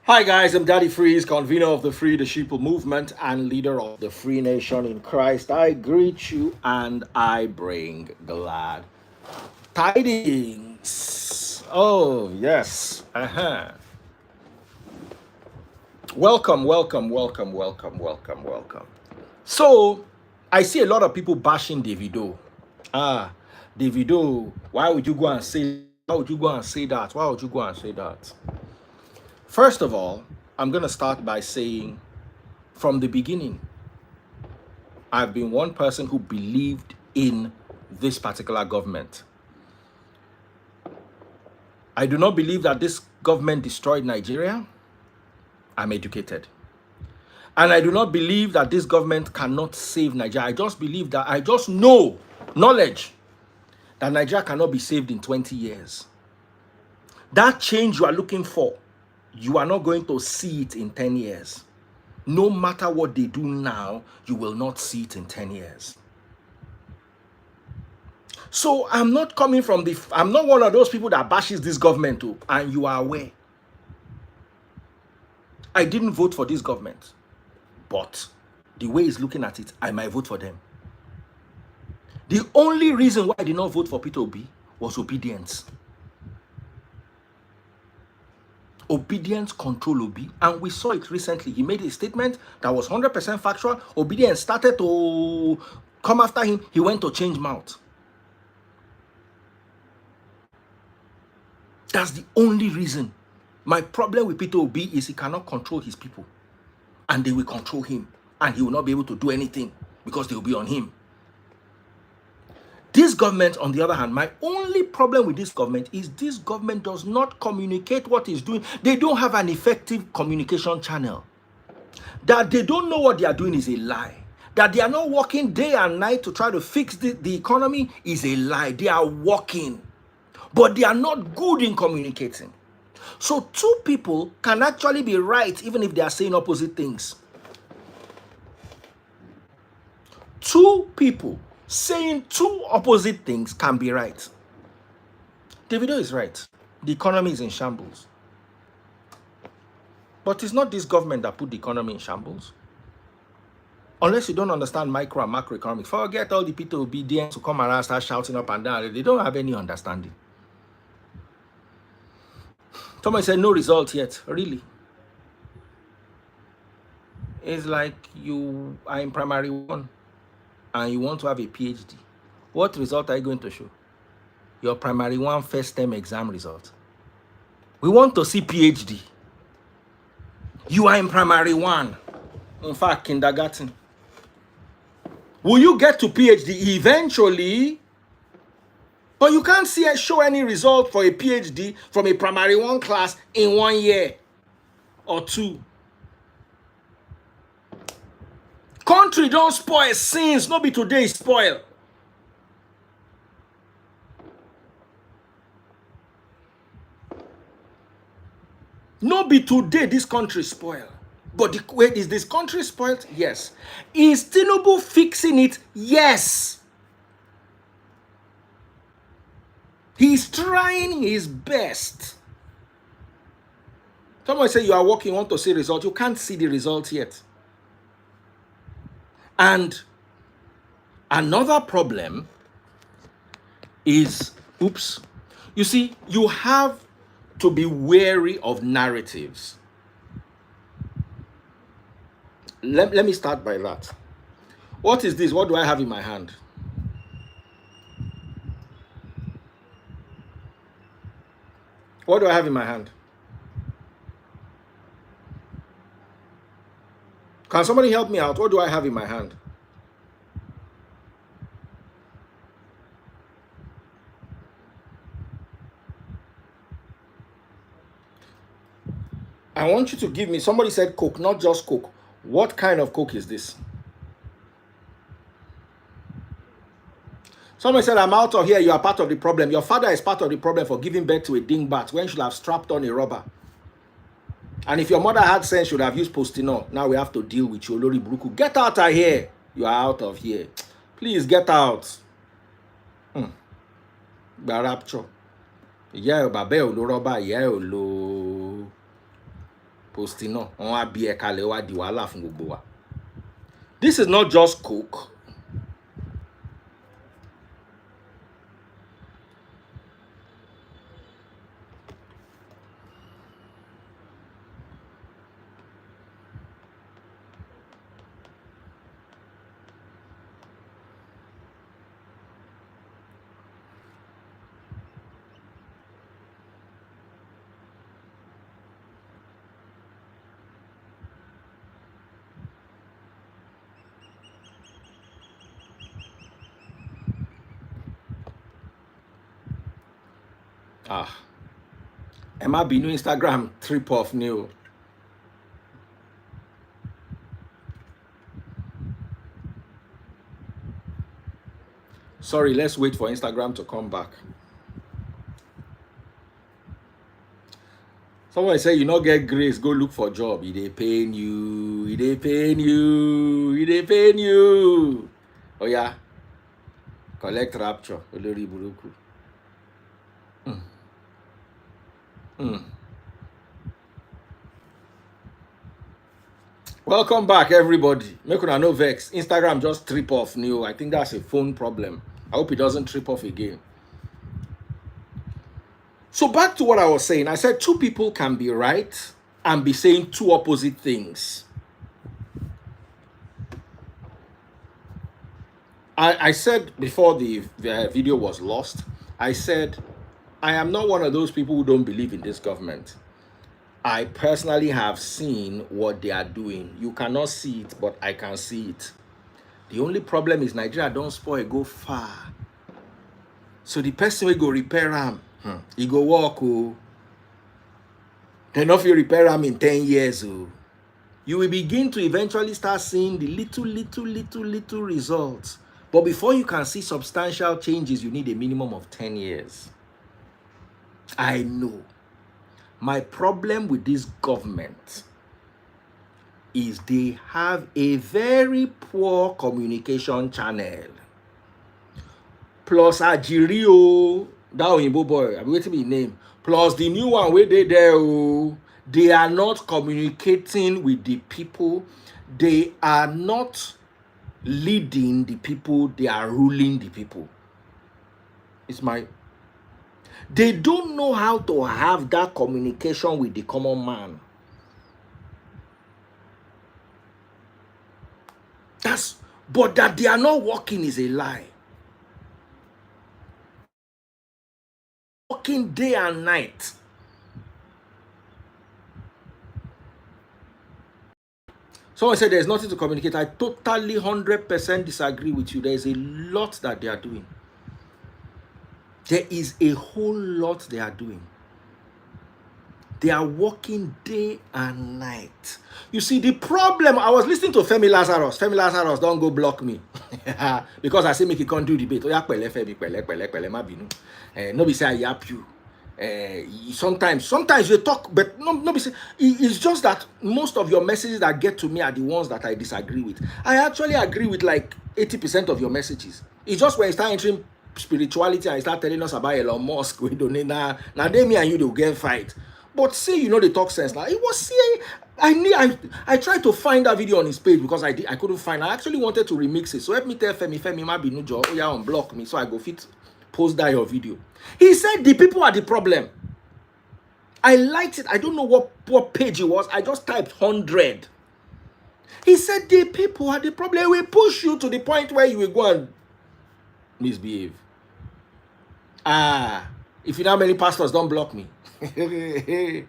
Hi guys, I'm Daddy Freeze, convener of the Free the Sheeple movement and leader of the Free Nation in Christ. I greet you and I bring glad tidings. Oh, yes. Welcome, welcome, welcome, welcome, welcome, welcome. So, I see a lot of people bashing Davido. Ah, Davido, why would you go and say why would you go and say that? Why would you go and say that? First of all, I'm going to start by saying from the beginning, I've been one person who believed in this particular government. I do not believe that this government destroyed Nigeria. I'm educated. And I do not believe that this government cannot save Nigeria. I just believe that I just know, knowledge, that Nigeria cannot be saved in 20 years. That change you are looking for, you are not going to see it in 10 years. No matter what they do now, you will not see it in 10 years. So I'm not coming from I'm not one of those people that bashes this government too, and you are aware. I didn't vote for this government, but the way he's looking at it, I might vote for them. The only reason why I did not vote for Peter Obi was obedience. Obedience control Obi, and we saw it recently. He made a statement that was 100% factual. Obedience started to come after him. He went to change mouth. That's the only reason. My problem with Peter Obi is he cannot control his people, and they will control him, and he will not be able to do anything because they will be on him. This government, on the other hand, my only problem with this government is this government does not communicate what it's doing. They don't have an effective communication channel. That they don't know what they are doing is a lie. That they are not working day and night to try to fix the economy is a lie. They are working, but they are not good in communicating. So two people can actually be right even if they are saying opposite things. Two people saying two opposite things can be right. Davido is right. The economy is in shambles. But it's not this government that put the economy in shambles. Unless you don't understand micro and macroeconomics. Forget all the people obedience who come around and start shouting up and down. They don't have any understanding. Somebody said no result yet. Really? It's like you are in primary one and you want to have a PhD. What result are you going to show? Your primary one first term exam result. We want to see PhD. You are in primary one. In fact, kindergarten. Will you get to PhD eventually? But you can't show any result for a PhD from a primary one class in 1 year or two. Country don't spoil since, no be today spoil. No be today this country spoil. But wait, is this country spoiled? Yes. Is Tinubu fixing it? Yes. He's trying his best. Someone say you are working, want to see result. You can't see the result yet. And another problem is, you see, you have to be wary of narratives. Let me start by that. What is this? What do I have in my hand? What do I have in my hand? Can somebody help me out? What do I have in my hand? I want you to give me, somebody said Coke, not just Coke. What kind of Coke is this? Somebody said, I'm out of here, you are part of the problem. Your father is part of the problem for giving birth to a dingbat when you should have strapped on a rubber. And if your mother had sense, should have used Postinor. Now we have to deal with you, Lori Bruku. Get out of here. You are out of here. Please get out. Rapture. Yeah, babe, lo rubber. Yeah, lo. posting no on wa bi e kale wa di wala fun gbogbo wa. This is not just coke. Emma be new Instagram trip off new. Sorry, let's wait for Instagram to come back. Someone say you not get grace, go look for job. They paying you, they paying you, they paying you. Oh yeah. Collect rapture. Olori buruku. Welcome back, everybody. Make una no vex. Instagram just trip off new. I think that's a phone problem. I hope it doesn't trip off again. So back to what I was saying. I said two people can be right and be saying two opposite things. I said before the video was lost, I said, I am not one of those people who don't believe in this government. I personally have seen what they are doing. You cannot see it, but I can see it. The only problem is Nigeria don't spoil, go far. So the person will go repair him. He go walk. Oh. Then if you repair him in 10 years, oh, you will begin to eventually start seeing the little results. But before you can see substantial changes, you need a minimum of 10 years. I know. My problem with this government is they have a very poor communication channel. Plus Ajirio, that Oyinbo boy, I'm waiting for his name. Plus the new one where they there, they are not communicating with the people. They are not leading the people. They are ruling the people. They don't know how to have that communication with the common man. But that they are not working is a lie. Working day and night. Someone said there's nothing to communicate. I totally 100% disagree with you. There's a lot that they are doing. There is a whole lot they are doing. They are working day and night. You see, the problem, I was listening to Femi Lazarus. Femi Lazarus, don't go block me. Because I say make you can't do debate. Nobody say I yap you. Sometimes you talk, but nobody say, it's just that most of your messages that get to me are the ones that I disagree with. I actually agree with like 80% of your messages. It's just when you start entering spirituality and you start telling us about Elon Musk, we don't need now they me and you they'll get fight. But see, they talk sense now. It was see, I tried to find that video on his page because I couldn't find. I actually wanted to remix it. So help me tell Femi might be no job. Oh yeah, unblock me so I go fit post that your video. He said the people are the problem. I liked it. I don't know what page it was. I just typed 100. He said the people are the problem. We push you to the point where you will go and misbehave. If you know how many pastors don't block me. Femi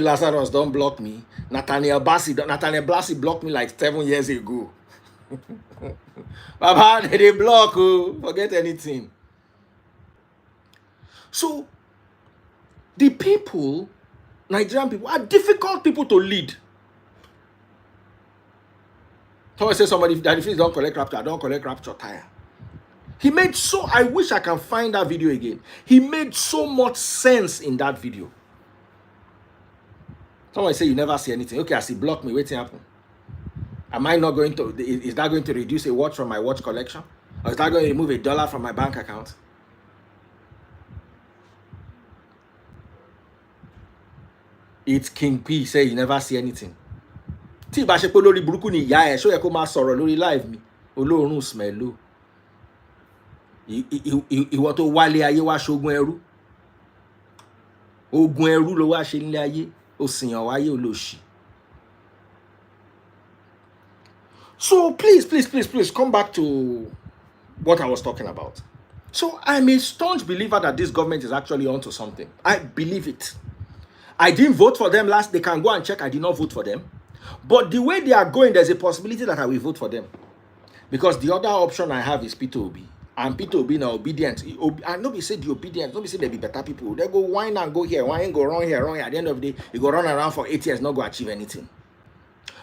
Lazarus don't block me. Nathaniel Blassie blocked me like 7 years ago. Baba, they block. Forget anything. So, the people, Nigerian people, are difficult people to lead. Someone say somebody that if you don't collect rapture, I don't collect rapture tire. He made I wish I can find that video again. He made so much sense in that video. Someone say you never see anything. Okay, I see block me, waiting happen. Am I not going to, is that going to reduce a watch from my watch collection? Or is that going to remove $1 from my bank account? It's King P say you never see anything. Tí ìbá ṣe pé lórí burúkú ni ìyá ẹ̀ ṣó yẹ kó máa sọ̀rọ̀ lórí live mi olóòórùn smello. Ìwọ tó wálé ayé wá ṣogun ẹrú. Ogun ẹrú ló wá ṣe nílé ayé. Ó sìyàn wáyé olóṣì. So please come back to what I was talking about. So I'm a staunch believer that this government is actually onto something. I believe it. I didn't vote for them last. They can go and check. I did not vote for them. But the way they are going, there's a possibility that I will vote for them. Because the other option I have is Peter Obi. And Peter Obi now obedient. And nobody said the obedience. Nobody said they be better people. They go whine and go here. Whine go wrong here, wrong here. At the end of the day, you go run around for 8 years, not go achieve anything.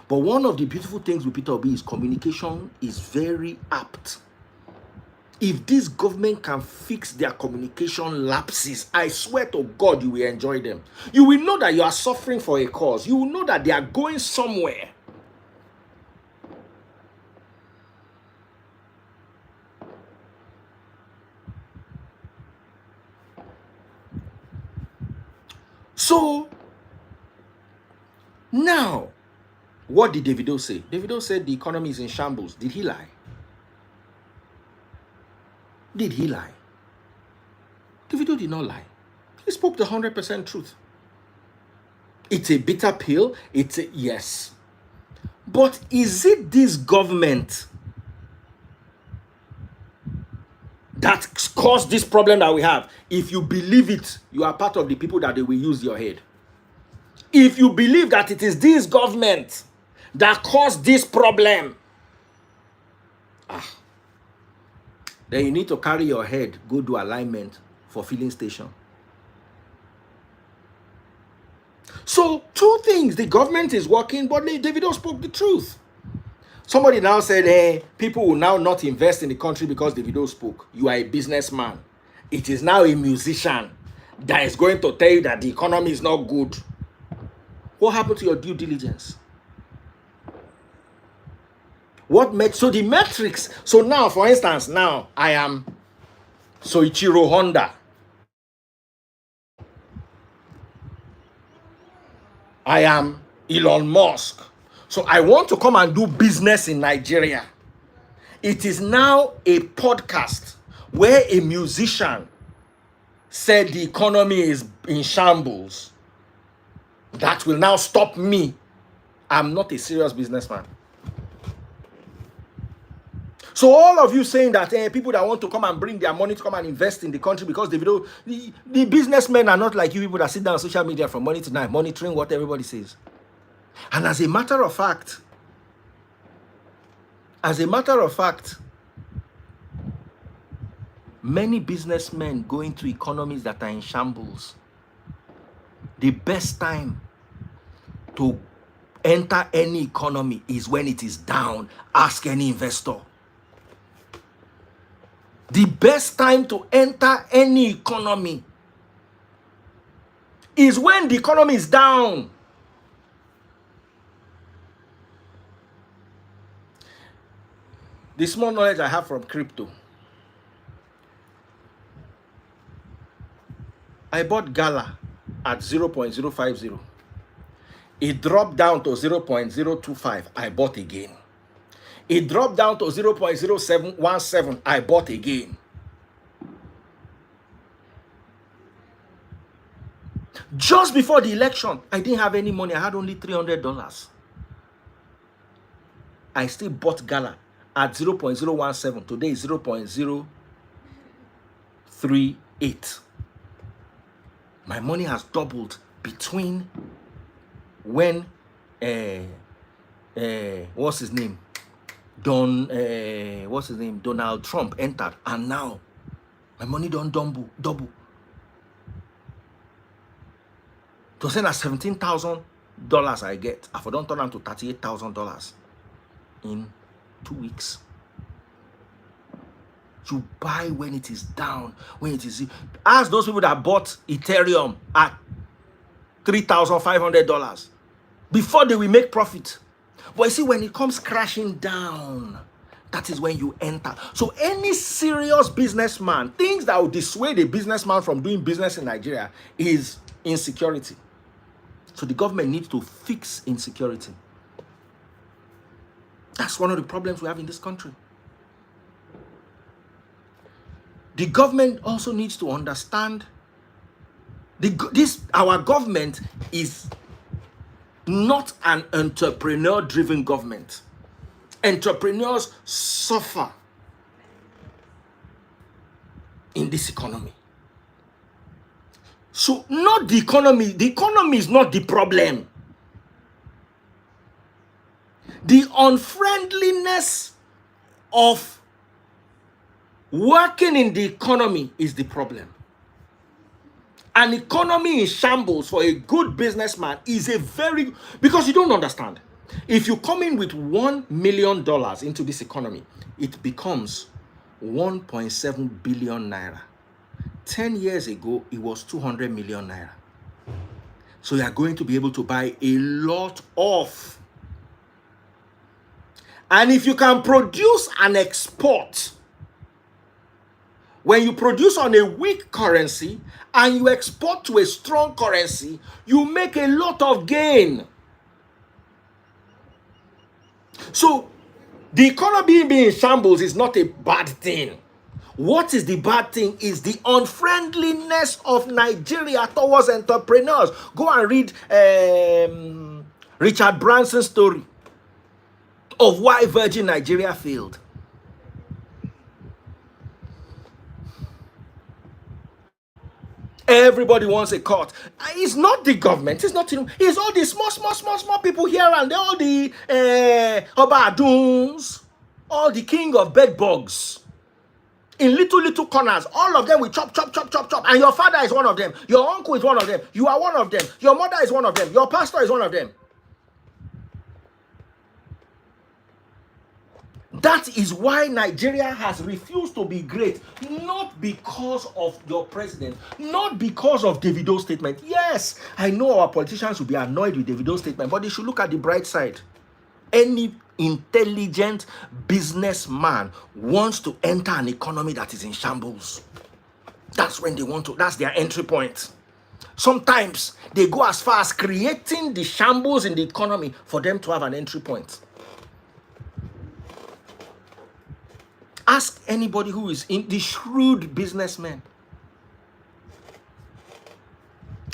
But one of the beautiful things with Peter Obi is communication is very apt. If this government can fix their communication lapses, I swear to God, you will enjoy them. You will know that you are suffering for a cause. You will know that they are going somewhere. So, now, what did Davido say? Davido said the economy is in shambles. Did he lie? Did he lie? Davido did not lie. He spoke the 100% truth. It's a bitter pill. Yes. But is it this government that caused this problem that we have? If you believe it, you are part of the people that they will use your head. If you believe that it is this government that caused this problem, then you need to carry your head, go do alignment for filling station. So, two things. The government is working, but Davido spoke the truth. Somebody now said, hey, people will now not invest in the country because Davido spoke. You are a businessman. It is now a musician that is going to tell you that the economy is not good. What happened to your due diligence? So the metrics. So now, for instance, now I am Soichiro Honda. I am Elon Musk. So I want to come and do business in Nigeria. It is now a podcast where a musician said the economy is in shambles. That will now stop me. I'm not a serious businessman. So all of you saying that people that want to come and bring their money to come and invest in the country because the businessmen are not like you people that sit down on social media from morning to night monitoring what everybody says. And as a matter of fact, many businessmen going to economies that are in shambles, the best time to enter any economy is when it is down. Ask any investor. The best time to enter any economy is when the economy is down. The small knowledge I have from crypto. I bought Gala at 0.050. It dropped down to 0.025. I bought again. It dropped down to 0.0717. I bought again. Just before the election, I didn't have any money. I had only $300. I still bought Gala at 0.017. Today is 0.038. My money has doubled between when what's his name? Donald Trump entered, and now my money don't double. To send us $17,000 I get, I don't turn them to $38,000 in 2 weeks. You buy when it is down, when it is. Ask those people that bought Ethereum at $3,500 before they will make profit. But you see, when it comes crashing down, that is when you enter. So any serious businessman, things that will dissuade a businessman from doing business in Nigeria is insecurity. So the government needs to fix insecurity. That's one of the problems we have in this country. The government also needs to understand our government is not an entrepreneur-driven government. Entrepreneurs suffer in this economy. So not the economy. The economy is not the problem. The unfriendliness of working in the economy is the problem. An economy in shambles for a good businessman is because you don't understand. If you come in with $1 million into this economy, it becomes 1.7 billion naira. 10 years ago, it was 200 million naira. So you are going to be able to buy a lot of. And if you can produce and export, when you produce on a weak currency and you export to a strong currency, you make a lot of gain. So the economy being in shambles is not a bad thing. What is the bad thing is the unfriendliness of Nigeria towards entrepreneurs. Go and read Richard Branson's story of why Virgin Nigeria failed. Everybody wants a cut. It's not the government. It's not. It's all the small people here and there. All the Obaduns, all the king of bedbugs. In little corners, all of them will chop. And your father is one of them. Your uncle is one of them. You are one of them. Your mother is one of them. Your pastor is one of them. That is why Nigeria has refused to be great. Not because of your president. Not because of Davido's statement. Yes, I know our politicians will be annoyed with Davido's statement, but they should look at the bright side. Any intelligent businessman wants to enter an economy that is in shambles. That's when they want to. That's their entry point. Sometimes they go as far as creating the shambles in the economy for them to have an entry point. Ask anybody who is in the shrewd businessmen.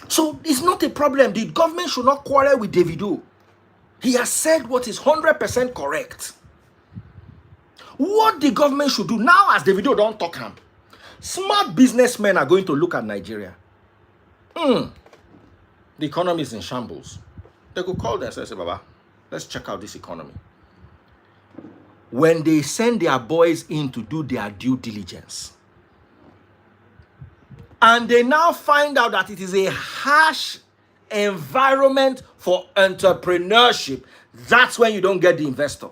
So it's not a problem. The government should not quarrel with Davido. He has said what is 100% correct. What the government should do now, as Davido don't talk him, smart businessmen are going to look at Nigeria. The economy is in shambles. They could call themselves and say, Baba, let's check out this economy. When they send their boys in to do their due diligence, and they now find out that it is a harsh environment for entrepreneurship, that's when you don't get the investor.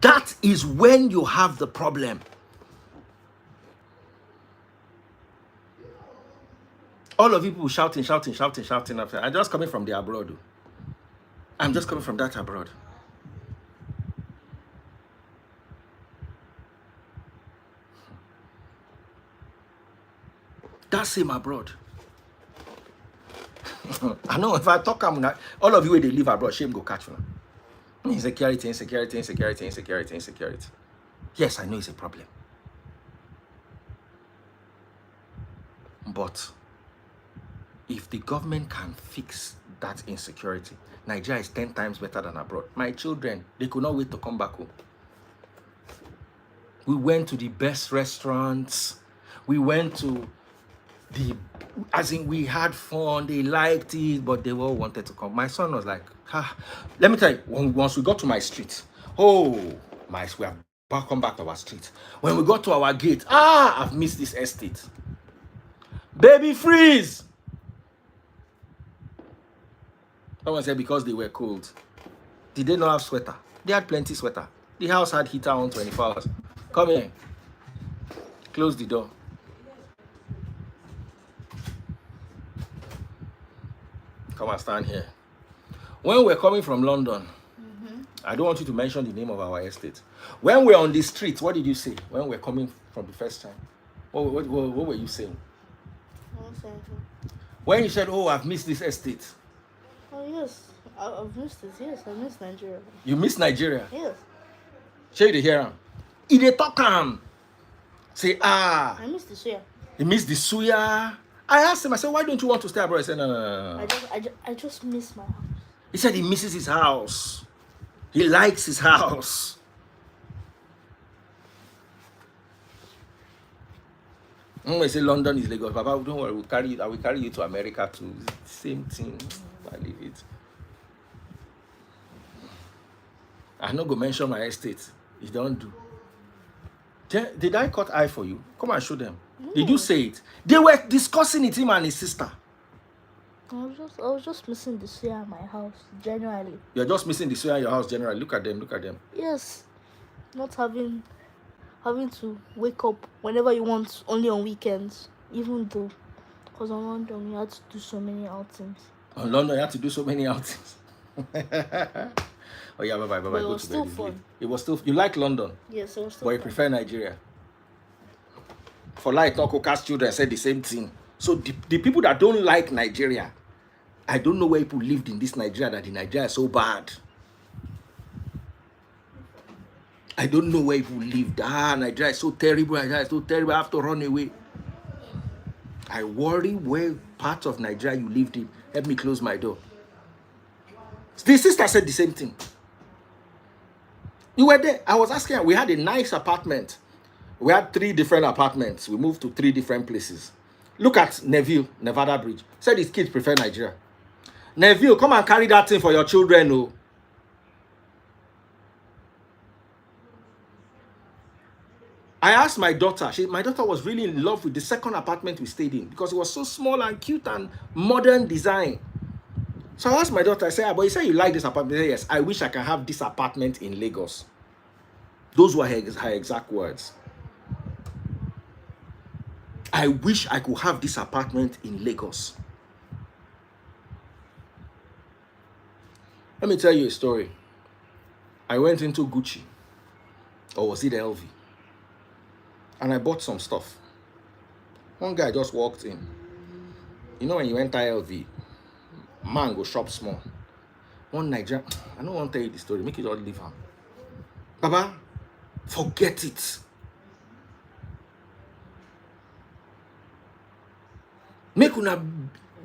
That is when you have the problem. All of you people shouting. I'm just coming from the abroad. I'm just coming from that abroad. That's him abroad. I know if I talk, all of you where they live abroad, shame go catch me. Insecurity. Yes, I know it's a problem. But if the government can fix that insecurity, Nigeria is 10 times better than abroad. My children, they could not wait to come back home. We went to the best restaurants. We went to we had fun. They liked it, but they all wanted to come. My son was like, let me tell you, once we got to my street, we have come back to our street. When we got to our gate, I've missed this estate. Baby, freeze! Someone said because they were cold. Did they not have sweater? They had plenty sweater. The house had heater on 24 hours. Come here. Close the door. Come and stand here. When we're coming from London, I don't want you to mention the name of our estate. When we're on the street, what did you say? When we're coming from the first time, what were you saying? When you said, "Oh, I've missed this estate." Oh yes, I've missed it. Yes, I miss Nigeria. You miss Nigeria? Yes. Show you the hear him. He dey talk am. Say, I miss the suya. he missed the suya. I asked him, I said, why don't you want to stay abroad? He said, no. I just miss my house. He said he misses his house. He likes his house. When I say London is Lagos, Papa, don't worry, I will carry you to America too. Same thing. I leave it. I'm not going to mention my estate. You don't do. Did I cut eye for you? Come and show them. No. Did you say it? They were discussing it, him and his sister. I was just missing the suya in my house, generally. You're just missing the suya in your house, generally. Look at them. Yes. Not having to wake up whenever you want, only on weekends. Even though, because on London, you had to do so many outings. On London, you had to do so many outings. Oh yeah, bye-bye. But it was still fun. It was still, you like London? Yes, it was still but fun. You prefer Nigeria? For like Tokoka's children said the same thing. So the people that don't like Nigeria, I don't know where people lived in this Nigeria that the Nigeria is so bad. I don't know where people lived. Nigeria is so terrible. I have to run away. I worry where part of Nigeria you lived in. Help me close my door. The sister said the same thing. You were there. I was asking her. We had a nice apartment. We had 3 different apartments. We moved to 3 different places. Look at Neville, Nevada Bridge. Said his kids prefer Nigeria. Neville, come and carry that thing for your children. Oh. I asked my daughter. My daughter was really in love with the second apartment we stayed in because it was so small and cute and modern design. So I asked my daughter, I said, but you say you like this apartment? She said, yes, I wish I can have this apartment in Lagos. Those were her exact words. I wish I could have this apartment in Lagos. Let me tell you a story. I went into Gucci, or was it LV? And I bought some stuff. One guy just walked in. You know when you enter LV, man go shop small. One Nigerian, I don't want to tell you the story, make it all leave him. Baba, forget it. Make una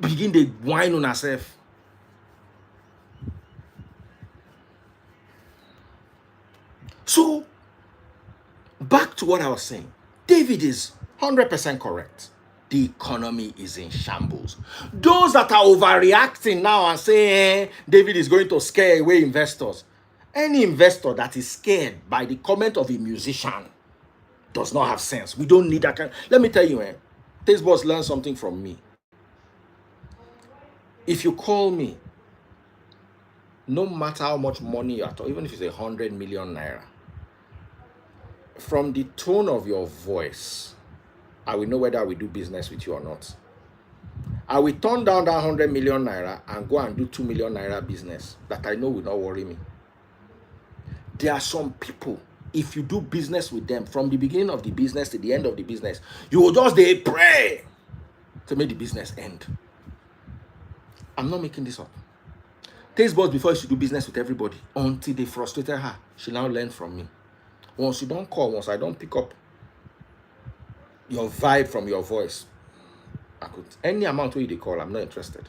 begin the whine on herself. So, back to what I was saying. David is 100% correct. The economy is in shambles. Those that are overreacting now and saying David is going to scare away investors. Any investor that is scared by the comment of a musician does not have sense. We don't need that kind. Let me tell you, Taste Boss learned something from me. If you call me, no matter how much money you are talking, even if it's 100 million naira, from the tone of your voice, I will know whether I will do business with you or not. I will turn down that 100 million naira and go and do 2 million naira business that I know will not worry me. There are some people, if you do business with them from the beginning of the business to the end of the business, you will just pray to make the business end. I'm not making this up. Taste Boss before used to do business with everybody until they frustrated her. She now learned from me. Once you don't call, once I don't pick up your vibe from your voice, any amount where you call, I'm not interested.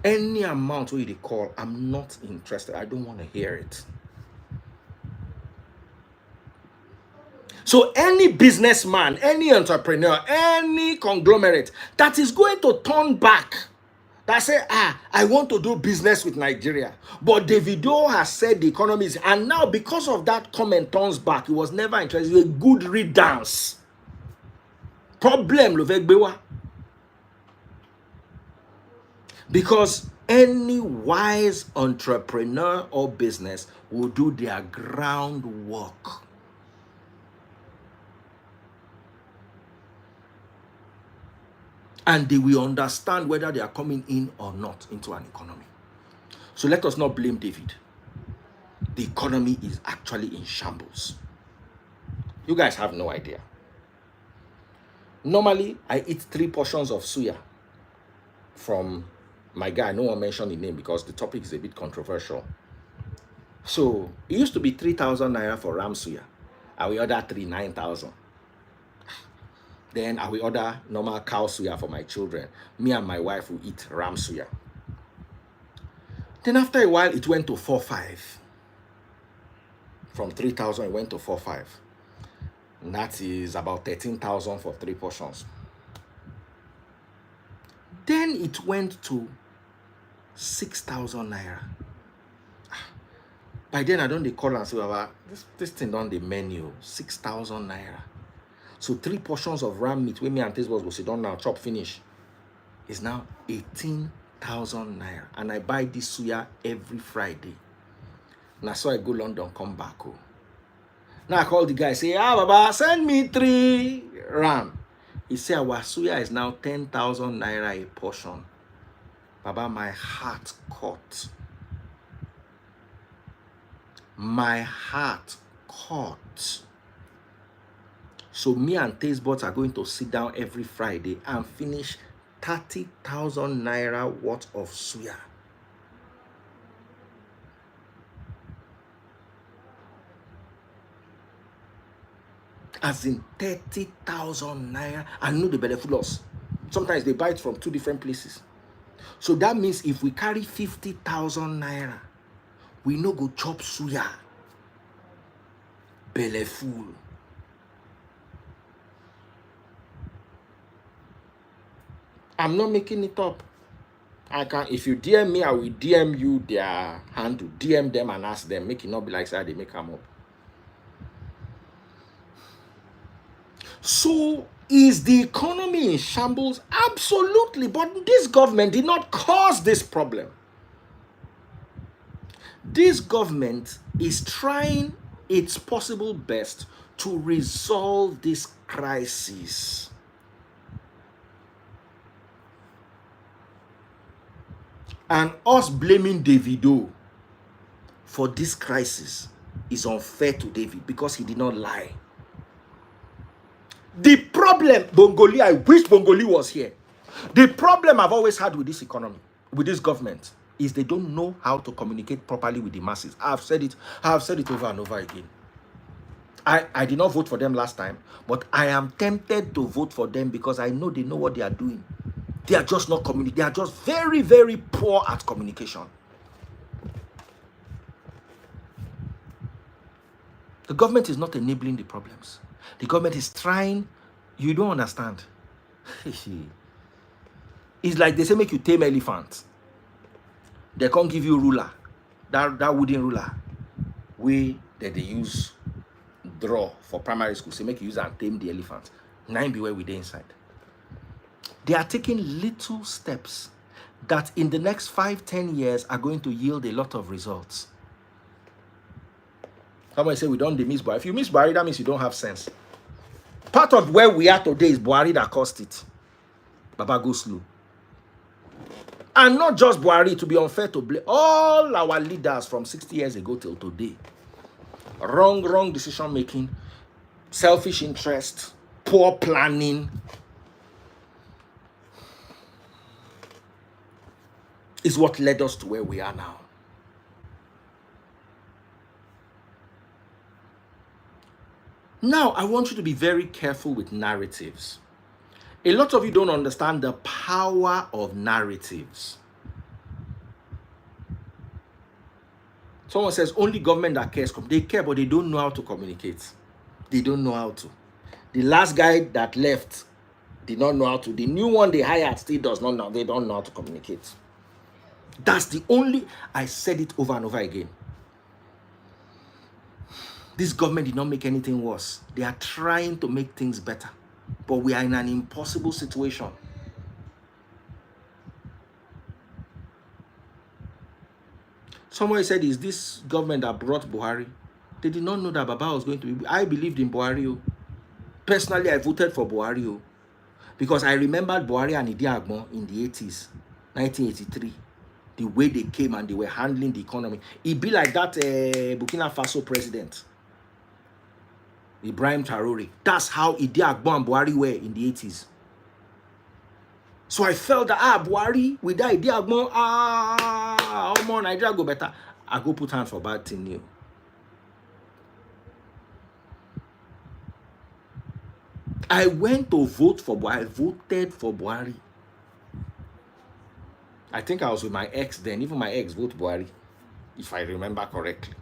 Any amount where you call, I'm not interested. I don't want to hear it. So any businessman, any entrepreneur, any conglomerate that is going to turn back, that say, I want to do business with Nigeria, but Davido has said the economy is, and now because of that comment turns back, he was never interested. It's a good riddance. Problem, Lovegbewa. Because any wise entrepreneur or business will do their groundwork. And they will understand whether they are coming in or not into an economy. So let us not blame David. The economy is actually in shambles. You guys have no idea. Normally, I eat 3 portions of suya from my guy. No one mentioned his name because the topic is a bit controversial. So it used to be 3,000 naira for ram suya. I will order 9,000. Then I will order normal cow suya for my children. Me and my wife will eat ram suya. Then after a while, it went to 4,500. From 3,000, it went to 4,500. And that is about 13,000 for 3 portions. Then it went to 6,000 naira. By then, I don't dey call and say, this thing on the menu, 6,000 naira. So 3 portions of ram meat, where me and Taste Buds go sit down now, chop finish, is now 18,000 naira. And I buy this suya every Friday. Now, so I go London, come back. Oh. Now I call the guy, say, Baba, send me 3 ram. He said, our suya is now 10,000 naira a portion. Baba, my heart caught. My heart caught. So me and Taste Buds are going to sit down every Friday and finish 30,000 naira worth of suya. As in 30,000 naira, and know the benefit loss. Sometimes they buy it from 2 different places. So that means if we carry 50,000 naira, we no go chop suya. Belle full. I'm not making it up. I can, if you DM me, I will DM you their handle. DM them and ask them. Make it not be like that they make them up. So, is the economy in shambles? Absolutely. But this government did not cause this problem. This government is trying its possible best to resolve this crisis. And us blaming Davido for this crisis is unfair to David because he did not lie. The problem, Bongoli, I wish Bongoli was here. The problem I've always had with this economy, with this government, is they don't know how to communicate properly with the masses. I've said it over and over again. I did not vote for them last time, but I am tempted to vote for them because I know they know what they are doing. They are just not communicating. They are just very, very poor at communication. The government is not enabling the problems. The government is trying. You don't understand. It's like they say make you tame elephant. They can't give you ruler. That wooden ruler. They use draw for primary school. Say make you use and tame the elephant. 9 be where we dey inside. They are taking little steps that in the next 5-10 years are going to yield a lot of results. Somebody say we don't miss Buhari. If you miss Buhari, that means you don't have sense. Part of where we are today is Buhari that caused it. Baba go slow. And not just Buhari, to be unfair to blame all our leaders from 60 years ago till today. Wrong decision making, selfish interest, poor planning. Is what led us to where we are now. Now, I want you to be very careful with narratives. A lot of you don't understand the power of narratives. Someone says only government that cares. They care, but they don't know how to communicate. They don't know how to. The last guy that left did not know how to. The new one they hired still does not know. They don't know how to communicate. That's the only, I said it over and over again. This government did not make anything worse. They are trying to make things better. But we are in an impossible situation. Somebody said, is this government that brought Buhari? They did not know that Baba was going to be. I believed in Buhari. Personally, I voted for Buhari. Because I remembered Buhari and Idi Agbon in the 80s, 1983. The way they came and they were handling the economy. It be like that Burkina Faso president, Ibrahim Traore. That's how Idi Agbon and Buhari were in the 80s. So I felt that, Buhari, with that Idi Agbon, more Nigeria go better. I go put hands for bad thing new. I went to vote for Buhari. I voted for Buhari. I think I was with my ex then. Even my ex voted Buhari, if I remember correctly.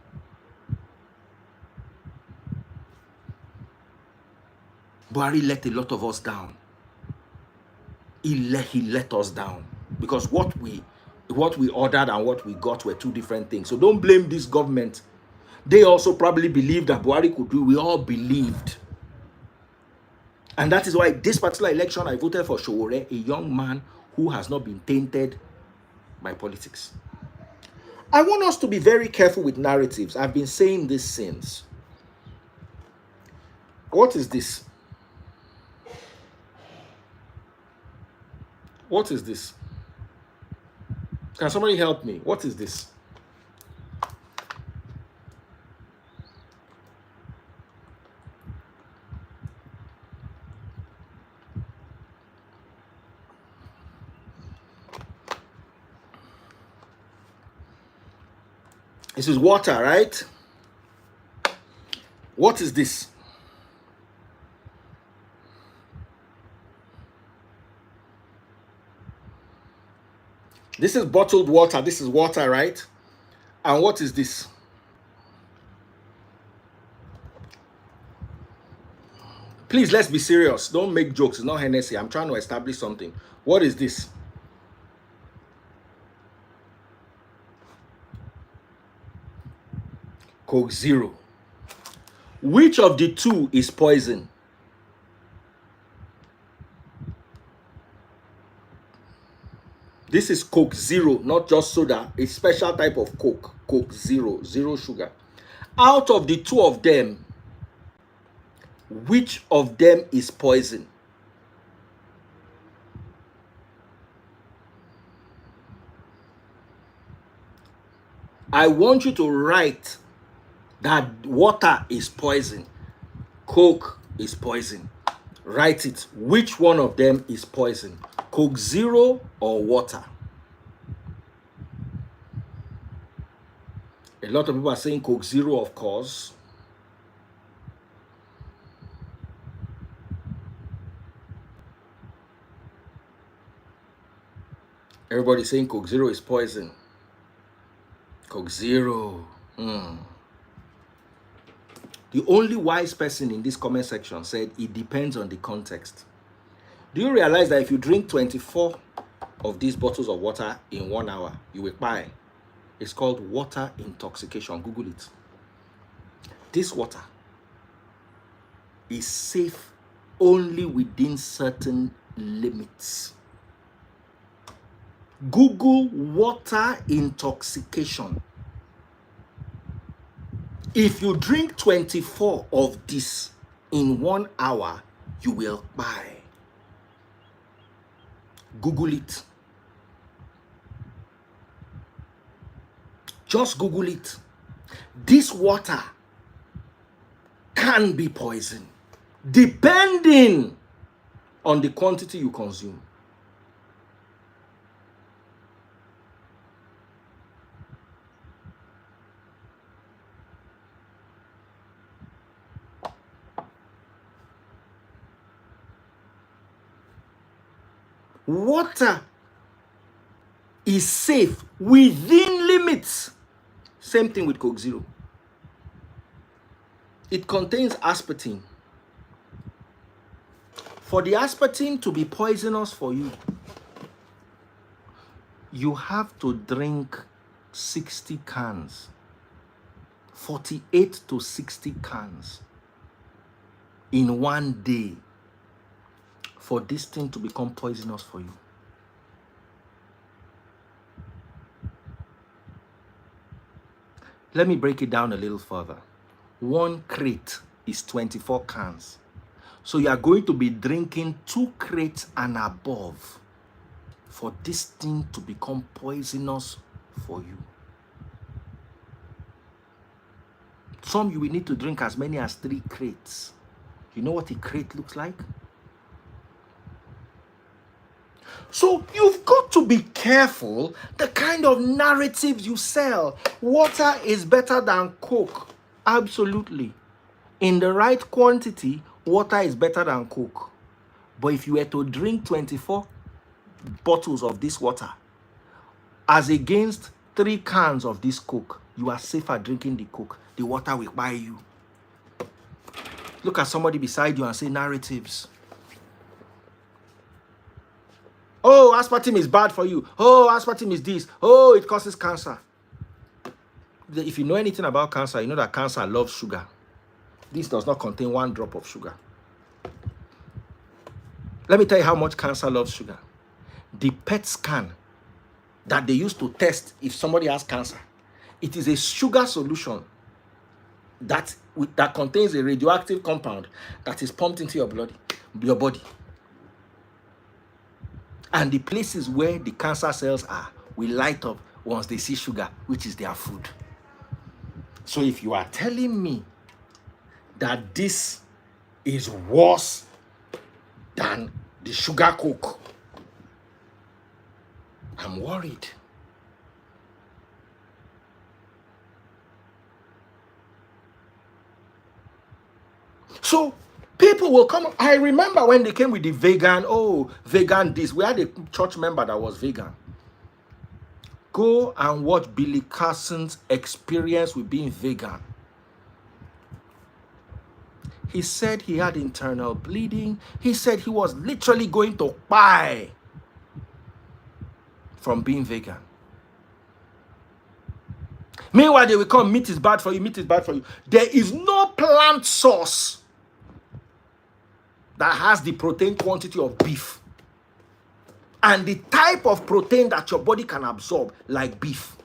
Buhari let a lot of us down. He let us down. Because what we ordered and what we got were two different things. So don't blame this government. They also probably believed that Buhari could do. We all believed. And that is why this particular election I voted for Sowore, a young man who has not been tainted by politics. I want us to be very careful with narratives. I've been saying this since. What is this? What is this? Can somebody help me? What is this? This is water, right? What is this? This is bottled water. This is water, right? And what is this? Please, let's be serious. Don't make jokes. It's not Hennessy. I'm trying to establish something. What is this? Coke Zero. Which of the two is poison? This is Coke Zero, not just soda. A special type of Coke. Coke Zero, zero sugar. Out of the two of them, which of them is poison? I want you to write that water is poison, Coke is poison. Write it. Which one of them is poison? Coke Zero or water? A lot of people are saying Coke Zero, of course. Everybody's saying Coke Zero is poison. Coke Zero. The only wise person in this comment section said it depends on the context. Do you realize that if you drink 24 of these bottles of water in 1 hour, you will buy? It's called water intoxication. Google it. This water is safe only within certain limits. Google water intoxication. If you drink 24 of this in 1 hour, you will buy. Google it. Just Google it. This water can be poison depending on the quantity you consume. Water is safe within limits. Same thing with Coke Zero. It contains aspartame. For the aspartame to be poisonous for you, you have to drink 60 cans, 48 to 60 cans in 1 day for this thing to become poisonous for you. Let me break it down a little further. 1 crate is 24 cans. So you are going to be drinking 2 crates and above for this thing to become poisonous for you. Some you will need to drink as many as 3 crates. You know what a crate looks like? So you've got to be careful the kind of narratives you sell. Water is better than Coke. Absolutely. In the right quantity, water is better than Coke. But if you were to drink 24 bottles of this water as against 3 cans of this Coke, you are safer drinking the Coke. The water will buy you. Look at somebody beside you and say narratives. Oh, aspartame is bad for you. Oh, aspartame is this. Oh, it causes cancer. If you know anything about cancer, you know that cancer loves sugar. This does not contain 1 drop of sugar. Let me tell you how much cancer loves sugar. The PET scan that they used to test if somebody has cancer, it is a sugar solution that contains a radioactive compound that is pumped into your body. And the places where the cancer cells are will light up once they see sugar, which is their food. So if you are telling me that this is worse than the sugar Coke, I'm worried. So people will come. I remember when they came with the vegan, vegan this. We had a church member that was vegan. Go and watch Billy Carson's experience with being vegan. He said he had internal bleeding. He said he was literally going to die from being vegan. Meanwhile, they will come, meat is bad for you, meat is bad for you. There is no plant source that has the protein quantity of beef and the type of protein that your body can absorb like beef.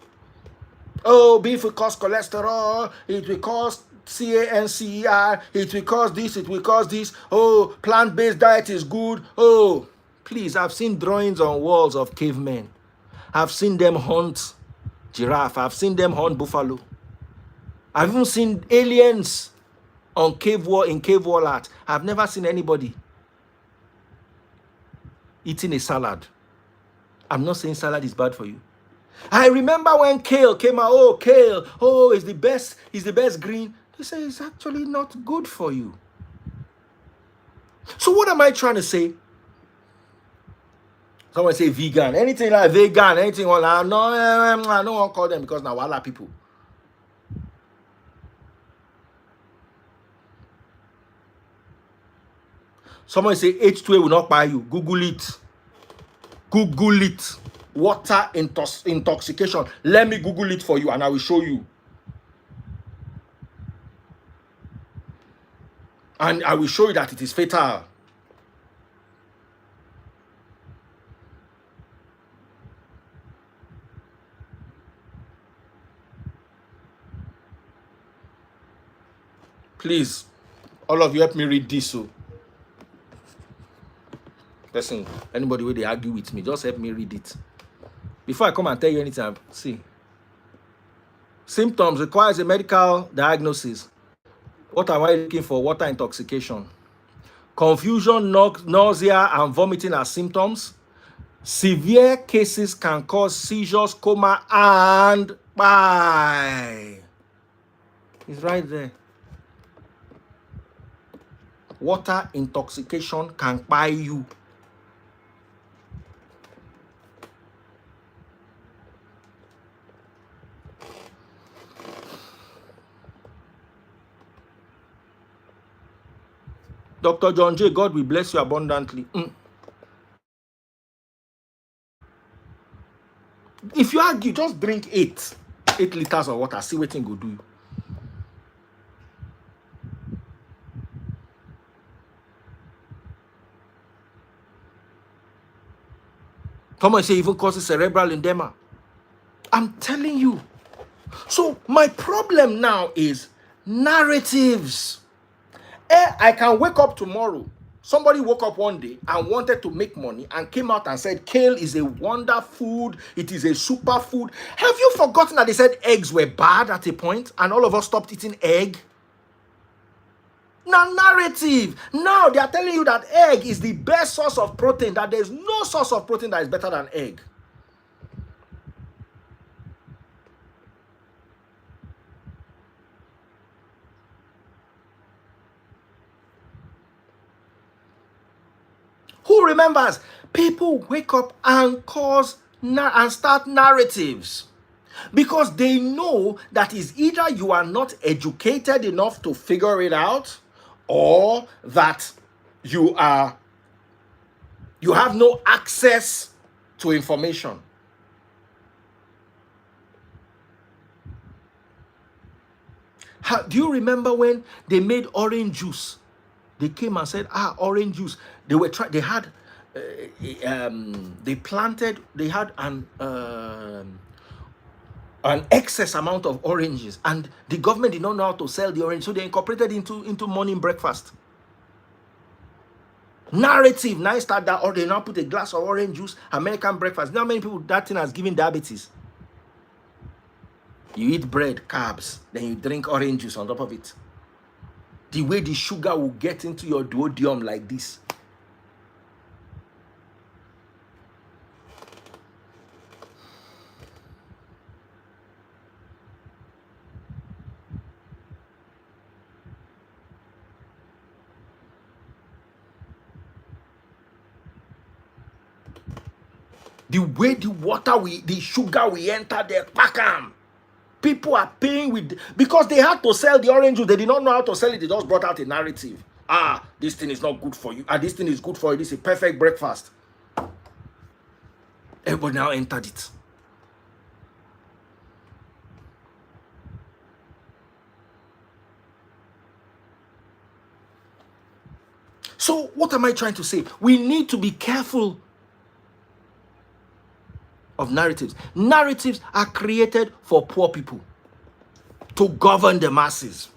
Oh, beef will cause cholesterol, it will cause cancer, it will cause this, it will cause this. Oh, plant-based diet is good. Oh, please, I've seen drawings on walls of cavemen. I've seen them hunt giraffe. I've seen them hunt buffalo. I've even seen aliens on cave wall art. I've never seen anybody eating a salad. I'm not saying salad is bad for you. I remember when kale came out. Oh, kale. Oh, it's the best green. They say it's actually not good for you. So what am I trying to say? Someone say vegan. Anything like vegan, anything like no, I don't want to call them because now wala people. Someone say H2A will not buy you. Google it. Google it. Water intoxication. Let me Google it for you and I will show you. And I will show you that it is fatal. Please, all of you help me read this. So, listen, anybody where they argue with me, just help me read it. Before I come and tell you anything, see. Symptoms requires a medical diagnosis. What am I looking for? Water intoxication. Confusion, nausea, and vomiting are symptoms. Severe cases can cause seizures, coma, and die. It's right there. Water intoxication can buy you. Dr. John J., God will bless you abundantly. If you argue, just drink 8 liters of water. See what thing go do you. Someone say even causes cerebral edema. I'm telling you. So my problem now is narratives. I can wake up tomorrow. Somebody woke up one day and wanted to make money and came out and said kale is a wonder food. It is a super food. Have you forgotten that they said eggs were bad at a point and all of us stopped eating egg? Now narrative. Now they are telling you that egg is the best source of protein, that there's no source of protein that is better than egg. Who remembers? People wake up and start narratives because they know that is either you are not educated enough to figure it out, or that you have no access to information. Do you remember when they made orange juice? They came and said, orange juice. They had an excess amount of oranges, and the government did not know how to sell the orange, so they incorporated into morning breakfast. Narrative. Now start that, or they now put a glass of orange juice, American breakfast. Now many people, that thing has given diabetes. You eat bread, carbs, then you drink orange juice on top of it. The way the sugar will get into your duodenum like this. The way the sugar will enter there, pack 'em. People are paying because they had to sell the orange juice. They did not know how to sell it. They just brought out a narrative. This thing is not good for you. This thing is good for you. This is a perfect breakfast. Everybody now entered it. So what am I trying to say? We need to be careful of narratives. Narratives are created for poor people to govern the masses.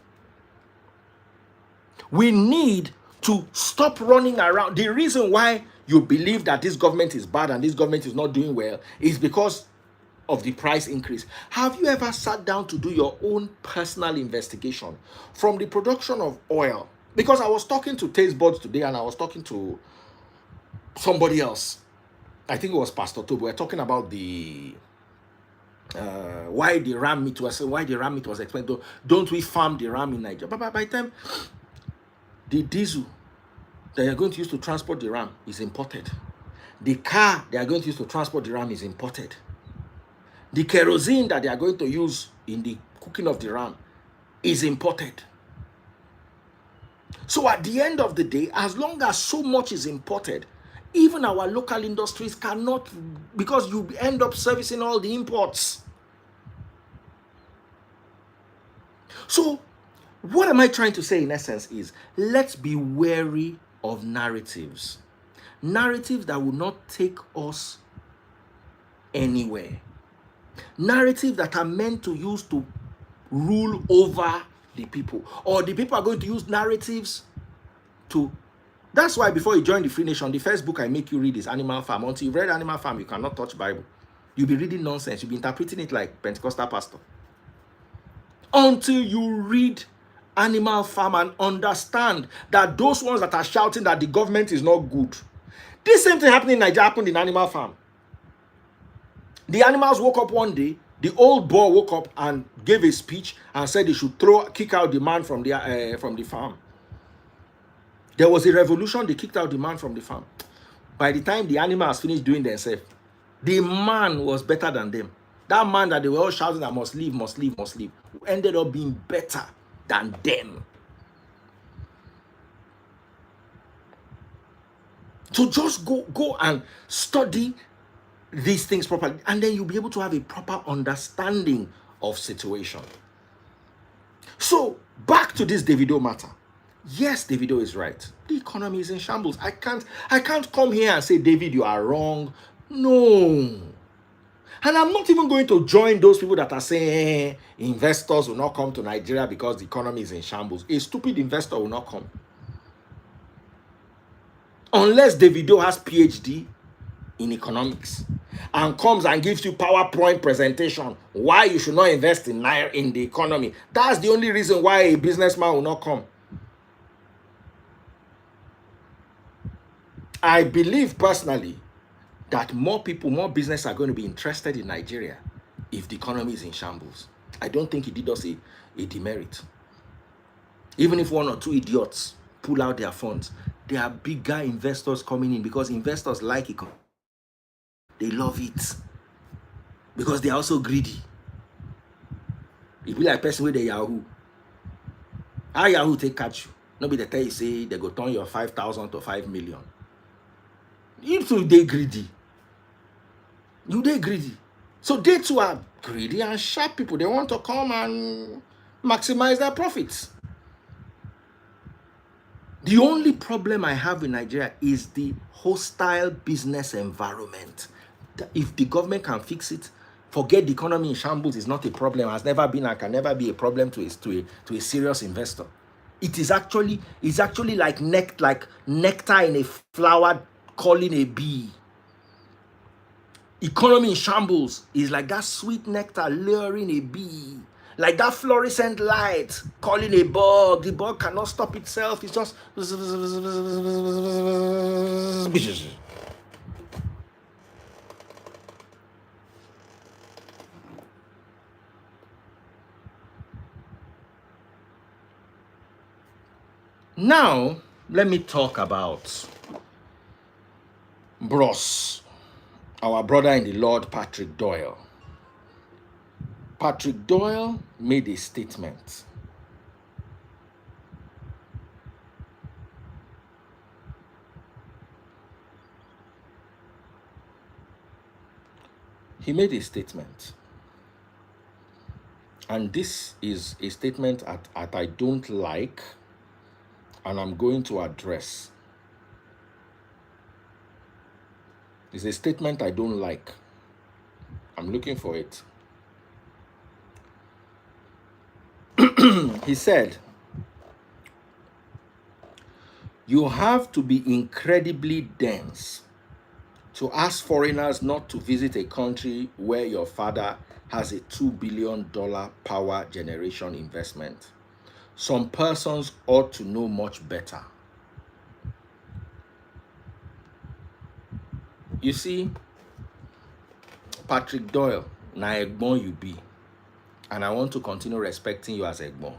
We need to stop running around. The reason why you believe that this government is bad and this government is not doing well is because of the price increase. Have you ever sat down to do your own personal investigation from the production of oil? Because I was talking to Taste Buds today, and I was talking to somebody else. I think it was Pastor Toby. We're talking about the why the ram meat was expensive. Don't we farm the ram in Nigeria? But by the time the diesel that you're going to use to transport the ram is imported, the car they are going to use to transport the ram is imported, the kerosene that they are going to use in the cooking of the ram is imported. So at the end of the day, as long as so much is imported, even our local industries cannot, because you end up servicing all the imports. So what am I trying to say in essence is, let's be wary of narratives. Narratives that will not take us anywhere. Narratives that are meant to use to rule over the people, or the people are going to use narratives to. That's why before you join the Free Nation, the first book I make you read is Animal Farm. Until you've read Animal Farm, you cannot touch Bible. You'll be reading nonsense. You'll be interpreting it like Pentecostal pastor. Until you read Animal Farm and understand that those ones that are shouting that the government is not good. This same thing happened in Nigeria happened in Animal Farm. The animals woke up one day. The old boy woke up and gave a speech and said they should kick out the man from the farm. There was a revolution. They kicked out the man from the farm. By the time the animals finished doing themselves, the man was better than them. That man that they were all shouting that must leave, ended up being better than them. So just go and study these things properly, and then you'll be able to have a proper understanding of situation. So back to this Davido matter. Yes, Davido is right. The economy is in shambles. I can't come here and say, David, you are wrong. No. And I'm not even going to join those people that are saying investors will not come to Nigeria because the economy is in shambles. A stupid investor will not come. Unless Davido has PhD in economics and comes and gives you PowerPoint presentation why you should not invest in the economy. That's the only reason why a businessman will not come. I believe personally that more people, more business are going to be interested in Nigeria if the economy is in shambles. I don't think it did us a demerit. Even if one or two idiots pull out their funds, there are bigger investors coming in because investors like it. They love it because they are also greedy. It be like person with the Yahoo. How Yahoo take catch you? Nobody they tell you say they go turn your 5,000 to 5 million. You too they greedy. You they greedy. So they too are greedy and sharp people. They want to come and maximize their profits. The only problem I have in Nigeria is the hostile business environment. If the government can fix it, forget the economy in shambles is not a problem, has never been and can never be a problem to a serious investor. It is actually like nectar in a flower calling a bee. Economy in shambles is like that sweet nectar luring a bee. Like that fluorescent light calling a bug. The bug cannot stop itself. It's just... Now, let me talk about Bros, our brother in the Lord, Patrick Doyle. Patrick Doyle made a statement. He made a statement. And this is a statement that I don't like, and I'm going to address. It's a statement I don't like. I'm looking for it. He said, "You have to be incredibly dense to ask foreigners not to visit a country where your father has a $2 billion power generation investment. Some persons ought to know much better." You see, Patrick Doyle, na egbon you be, and I want to continue respecting you as egbon.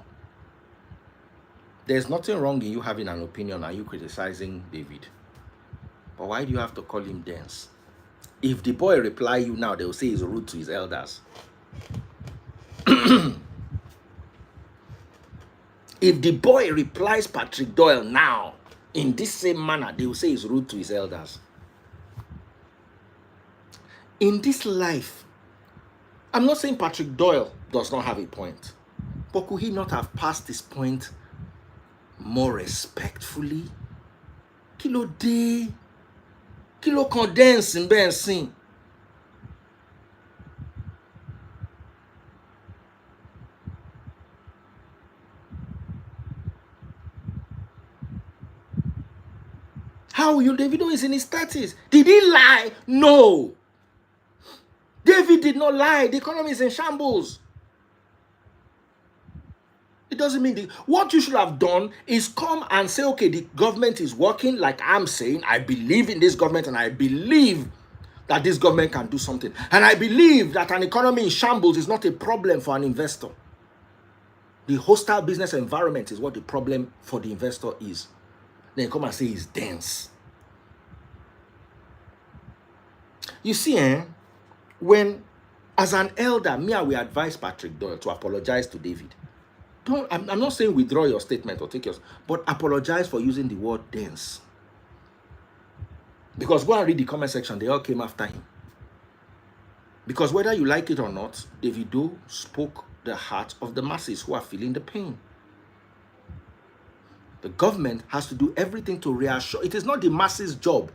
There's nothing wrong in you having an opinion and you criticizing David. But why do you have to call him dense? If the boy reply you now, they'll say he's rude to his elders. If the boy replies Patrick Doyle now, in this same manner, they will say he's rude to his elders. In this life, I'm not saying Patrick Doyle does not have a point, but could he not have passed this point more respectfully? Kilo de, kilo condense in bensin. How you? Davido is in his 30s. Did he lie? No. David did not lie. The economy is in shambles. It doesn't mean what you should have done is come and say, okay, the government is working like I'm saying. I believe in this government and I believe that this government can do something. And I believe that an economy in shambles is not a problem for an investor. The hostile business environment is what the problem for the investor is. Then come and say it's dense. You see, when, as an elder, I will advise Patrick Doyle to apologize to David. I'm not saying withdraw your statement or take yours, but apologize for using the word dense. Because go and read the comment section, they all came after him. Because whether you like it or not, Davido spoke the heart of the masses who are feeling the pain. The government has to do everything to reassure. It is not the masses' job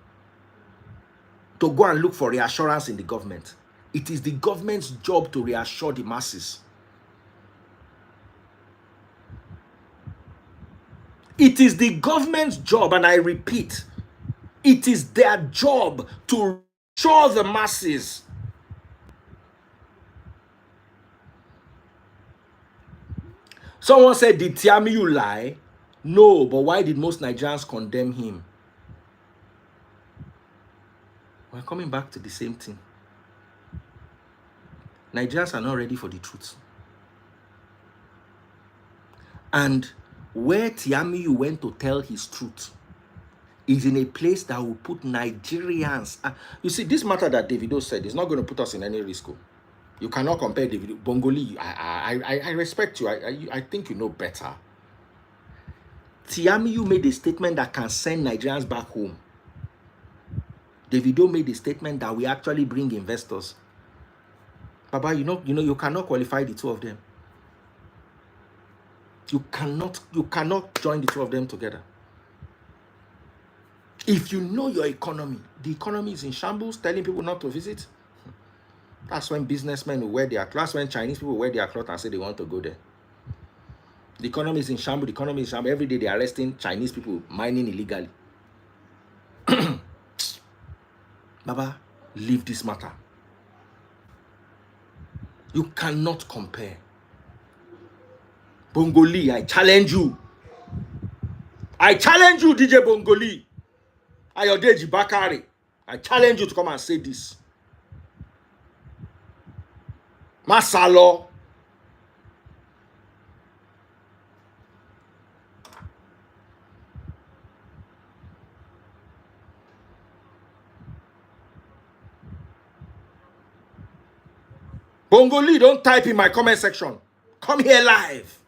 to go and look for reassurance in the government. It is the government's job to reassure the masses. It is the government's job, and I repeat, It is their job to show the masses. Someone said, did Tiamiyu lie? No, but why did most Nigerians condemn him? We're coming back to the same thing. Nigerians are not ready for the truth. And where Tiamiyu went to tell his truth is in a place that will put Nigerians. You see, this matter that Davido said is not going to put us in any risk. You cannot compare Davido. Bongoli, I respect you. I think you know better. Tiamiyu made a statement that can send Nigerians back home. Davido made a statement that we actually bring investors. Baba, you cannot qualify the two of them. You cannot join the two of them together. If you know your economy, the economy is in shambles, telling people not to visit. That's when businessmen will wear their clothes. That's when Chinese people wear their clothes and say they want to go there. The economy is in shambles. The economy is in shambles. Every day they are arresting Chinese people mining illegally. Baba, leave this matter. You cannot compare. Bongoli, I challenge you. I challenge you, DJ Bongoli. Ayodeji Bakari. I challenge you to come and say this. Masalo. Bongoli, don't type in my comment section. Come here live.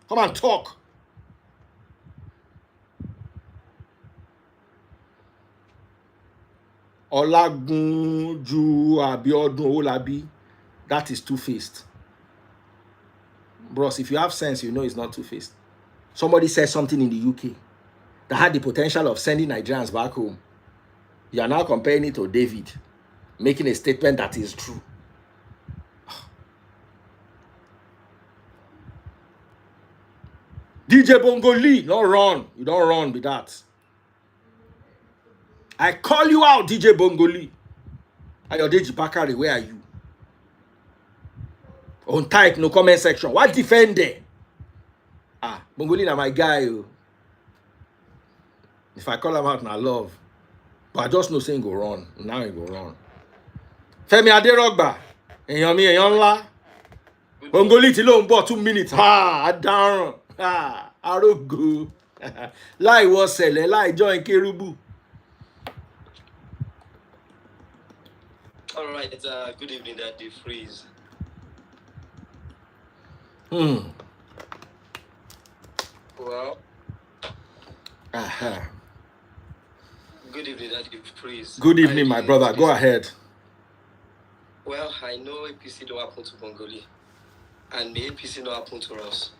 Come and talk. Olagunju Abiodun Olabi. That is two-faced. Bros, if you have sense, you know it's not two-faced. Somebody said something in the UK that had the potential of sending Nigerians back home. You are now comparing it to David, making a statement that is true. DJ Bongoli, don't run. You don't run with that. I call you out, DJ Bongoli. Ayodeji Bakari, where are you? On type, no comment section. What defender? Bongoli na my guy. If I call him out, na love. But I just know saying go run. Now he go run. Femi Aderogba. Èèyàn mi, èèyàn ńlá. Bongoli ti lóun bọ̀ 2 minutes. Adarun. Arógo. Láì wọ sẹ̀lẹ̀, láì join Kérúbù. All right, good evening, Daddy Freeze. Well, good evening, Daddy Freeze. Good evening, my brother. Go ahead. Well, I know APC don't happen to Bongoli, and may APC not happen to us.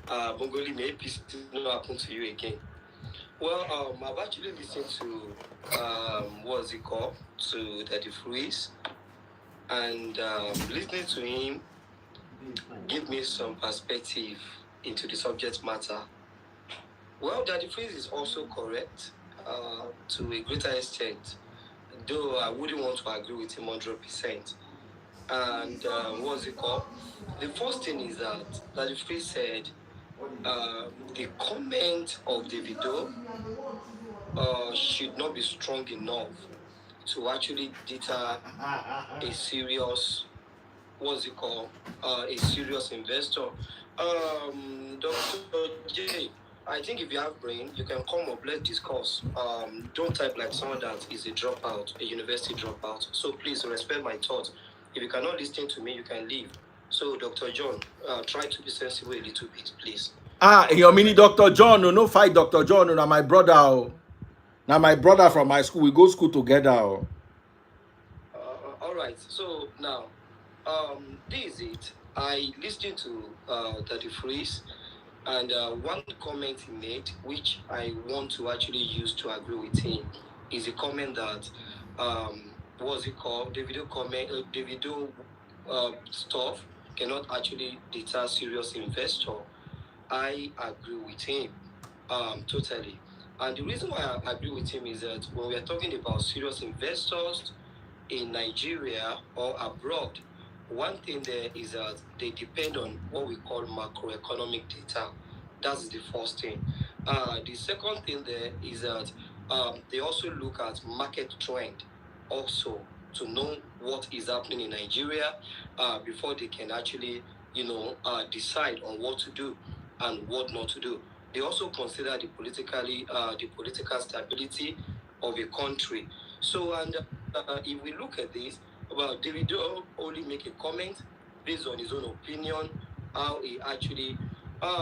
Bongoli, may APC not happen to you again. Well, I've actually listened to what's it called, to Daddy Freeze, and listening to him give me some perspective into the subject matter. Well, Daddy Freeze is also correct to a greater extent, though I wouldn't want to agree with him 100%. And what's it called? The first thing is that Daddy Freeze said the comment of Davido should not be strong enough to actually deter a serious, what's it called, a serious investor. Dr. J, I think if you have brain, you can come up, let's discuss. Don't type like someone that is a dropout, a university dropout. So please respect my thoughts. If you cannot listen to me, you can leave. So Dr. John, try to be sensible a little bit, please. Your mini Dr. John, no fight Dr. John, now my brother. Now my brother from my school, we go school together. All right, so now, this is it. I listened to Daddy Freeze, and one comment he made, which I want to actually use to agree with him, is a comment that, what's it called? Davido stuff cannot actually deter serious investor. I agree with him totally. And the reason why I agree with him is that when we are talking about serious investors in Nigeria or abroad, one thing there is that they depend on what we call macroeconomic data. That's the first thing. The second thing there is that they also look at market trend also to know what is happening in Nigeria before they can actually, decide on what to do and what not to do. They also consider the political stability of a country. So, and if we look at this, well, Davido only make a comment based on his own opinion, how he actually,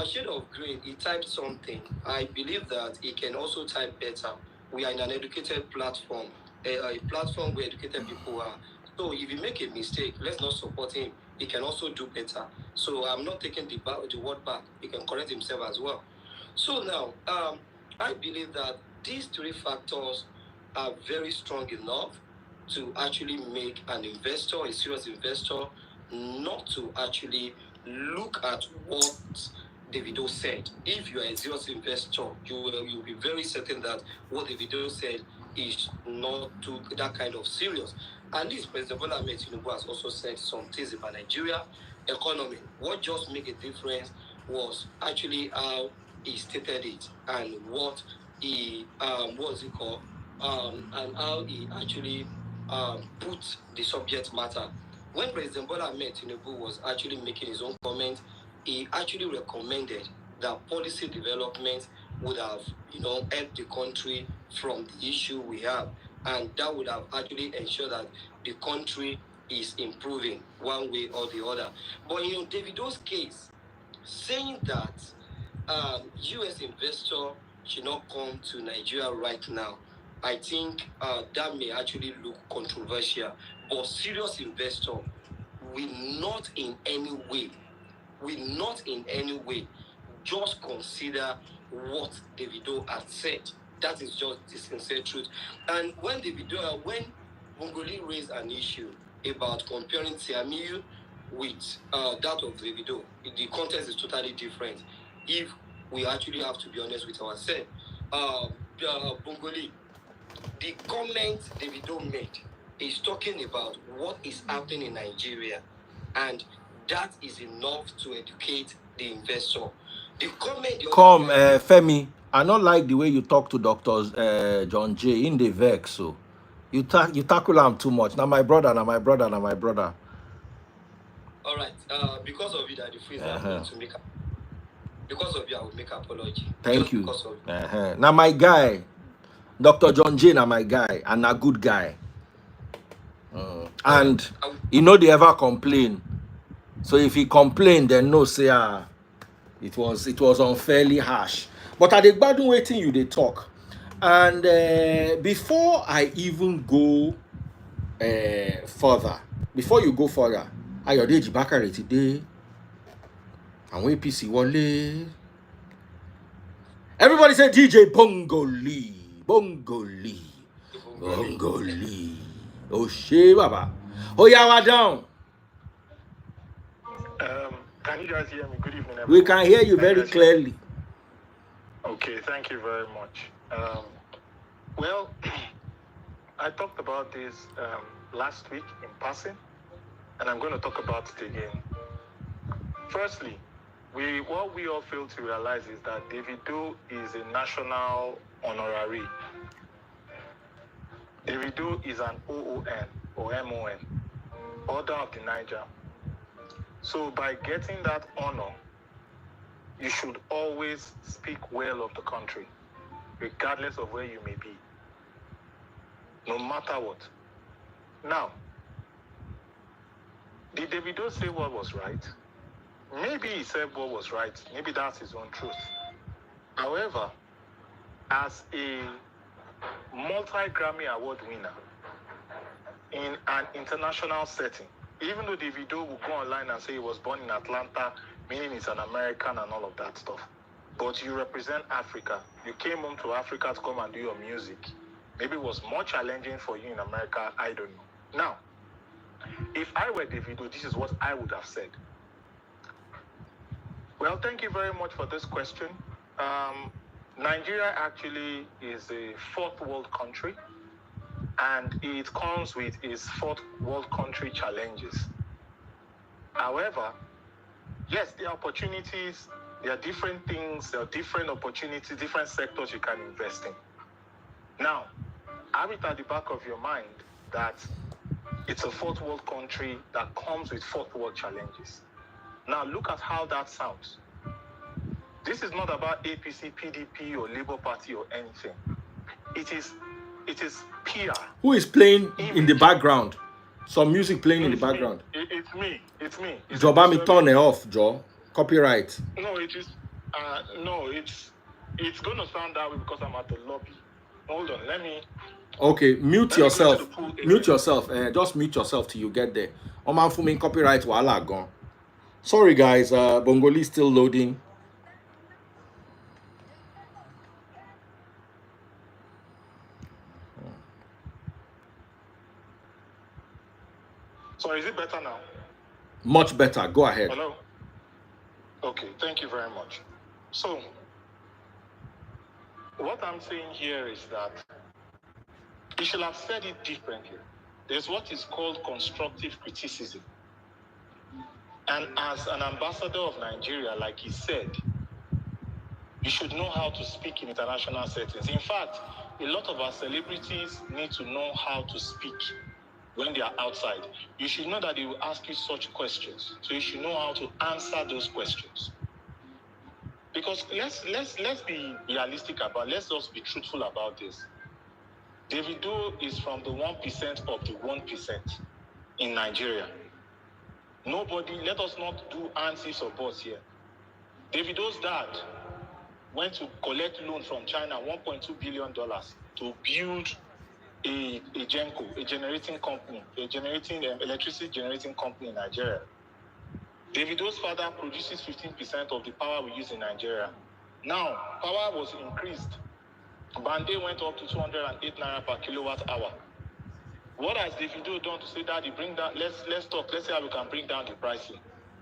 shade of green, he typed something. I believe that he can also type better. We are in an educated platform, a platform where educated people are. So if you make a mistake, let's not support him. He can also do better. So I'm not taking the word back. He can correct himself as well. So now, I believe that these three factors are very strong enough to actually make an investor, a serious investor, not to actually look at what Davido said. If you are a serious investor, you'll be very certain that what Davido said is not too that kind of serious. At least President Bola Ahmed Tinubu has also said some things about Nigeria economy. What just make a difference was actually how he stated it and what he what's it called and how he actually put the subject matter. When President Bola Ahmed Tinubu was actually making his own comment, he actually recommended that policy development would have, helped the country from the issue we have, and that would have actually ensured that the country is improving one way or the other. But Davido's case, saying that U.S. investor should not come to Nigeria right now, I think that may actually look controversial. But serious investor will not in any way just consider what Davido had said. That is just the sincere truth. And when Bongoli raised an issue about comparing Tiamiyu with that of Davido, the context is totally different. If we actually have to be honest with ourselves, Bongoli, the comment Davido made is talking about what is happening in Nigeria, and that is enough to educate the investor. The comment the Come, other Femi. I not like the way you talk to Doctor John J in the vex. So you tackle him too much. Now my brother, now my brother, now my brother. all right, because of you that the freeze I'm going to make up. Because of you, I will make apology. Thank Just you. because of you. Now my guy, Dr. John J, now my guy, and a good guy. And they ever complain. So if he complain, then no say it was unfairly harsh. But at the bottom waiting you they talk. And before I even go further, before you go further, Ayodeji Bakare today, and APC Wale. Everybody say DJ Bongoli. Bongoli. Bongoli. Oh shit, Baba. Oh yeah, we're down. Can you guys hear me? Good evening, everyone. We can hear you very clearly. Okay, thank you very much. Well, I talked about this last week in passing, and I'm going to talk about it again. Firstly, what we all fail to realize is that Davido is a national honorary. Davido is an OON or MON, Order of the Niger. So by getting that honor, you should always speak well of the country, regardless of where you may be, no matter what. Now, did Davido say what was right? Maybe he said what was right. Maybe that's his own truth. However, as a multi-Grammy Award winner in an international setting, even though Davido will go online and say he was born in Atlanta, meaning he's an American and all of that stuff, but you represent Africa. You came home to Africa to come and do your music. Maybe it was more challenging for you in America, I don't know. Now, if I were Davido, this is what I would have said. Well, thank you very much for this question. Nigeria actually is a fourth world country, and it comes with its fourth world country challenges. However, yes, there are opportunities, there are different things, there are different opportunities, different sectors you can invest in. Now, have it at the back of your mind that it's a fourth world country that comes with fourth world challenges. Now, look at how that sounds. This is not about APC, PDP, or Labour Party or anything. It is PR. Who is playing in the background? Some music playing in the background. It's me. It's Joba me turn it off, Joe. Copyright. No, it is. No, it's gonna sound that way because I'm at the lobby. Hold on, let me. Okay, mute yourself. Mute yourself. Just mute yourself till you get there. Oman for me copyright wala gone. Sorry guys, Bongoli still loading. So is it better now? Much better. Go ahead. Hello? Okay, thank you very much. So, what I'm saying here is that you should have said it differently. There's what is called constructive criticism. And as an ambassador of Nigeria, like he said, you should know how to speak in international settings. In fact, a lot of our celebrities need to know how to speak when they are outside. You should know that they will ask you such questions. So you should know how to answer those questions. Because let's be realistic let's just be truthful about this. Davido is from the 1% of the 1% in Nigeria. Let us not do ands or buts here. Davido's dad went to collect loan from China, $1.2 billion, to build a Genco, a generating company, electricity generating company in Nigeria. Davido's father produces 15% of the power we use in Nigeria. Now, power was increased. Bande went up to 208 naira per kilowatt hour. What has Davido done to say, Daddy, bring down, let's talk, let's see how we can bring down the pricing?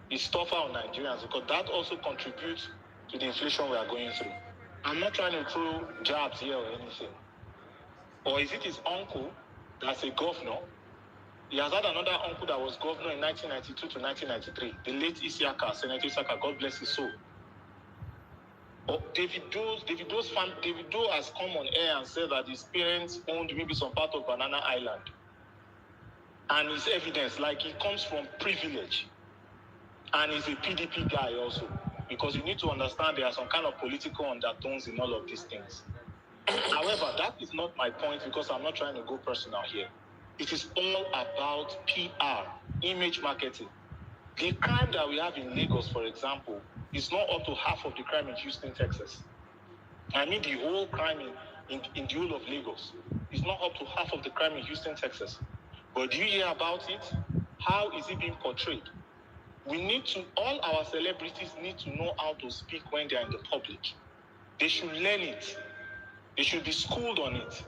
It's tougher on Nigerians because that also contributes to the inflation we are going through. I'm not trying to throw jabs here or anything. Or is it his uncle that's a governor? He has had another uncle that was governor in 1992 to 1993. The late Isiaka, Senator Isiaka, God bless his soul. Davido has come on air and said that his parents owned maybe some part of Banana Island. And it's evidence, like he comes from privilege. And he's a PDP guy also. Because you need to understand there are some kind of political undertones in all of these things. However, that is not my point because I'm not trying to go personal here. It is all about PR, image marketing. The crime that we have in Lagos, for example, is not up to half of the crime in Houston, Texas. I mean the whole crime in the whole of Lagos is not up to half of the crime in Houston, Texas. But do you hear about it? How is it being portrayed? All our celebrities need to know how to speak when they're in the public. They should learn it. They should be schooled on it.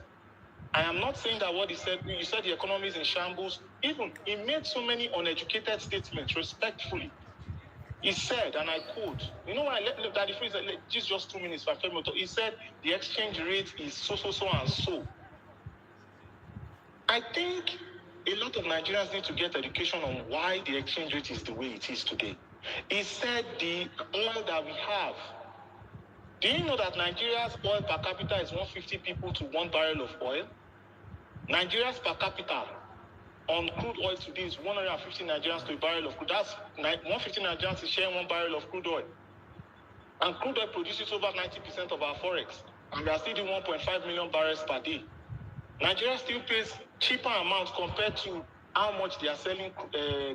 I am not saying that what he said, you said the economy is in shambles. Even he made so many uneducated statements respectfully. He said, and I quote, you know what, Daddy Freeze, just 2 minutes. He said the exchange rate is so and so. I think a lot of Nigerians need to get education on why the exchange rate is the way it is today. He said the oil that we have. Do you know that Nigeria's oil per capita is 150 people to 1 barrel of oil? Nigeria's per capita on crude oil today is 150 Nigerians to a barrel of crude. That's 150 Nigerians is sharing 1 barrel of crude oil. And crude oil produces over 90% of our forex. And we are still doing 1.5 million barrels per day. Nigeria still pays cheaper amounts compared to how much they are selling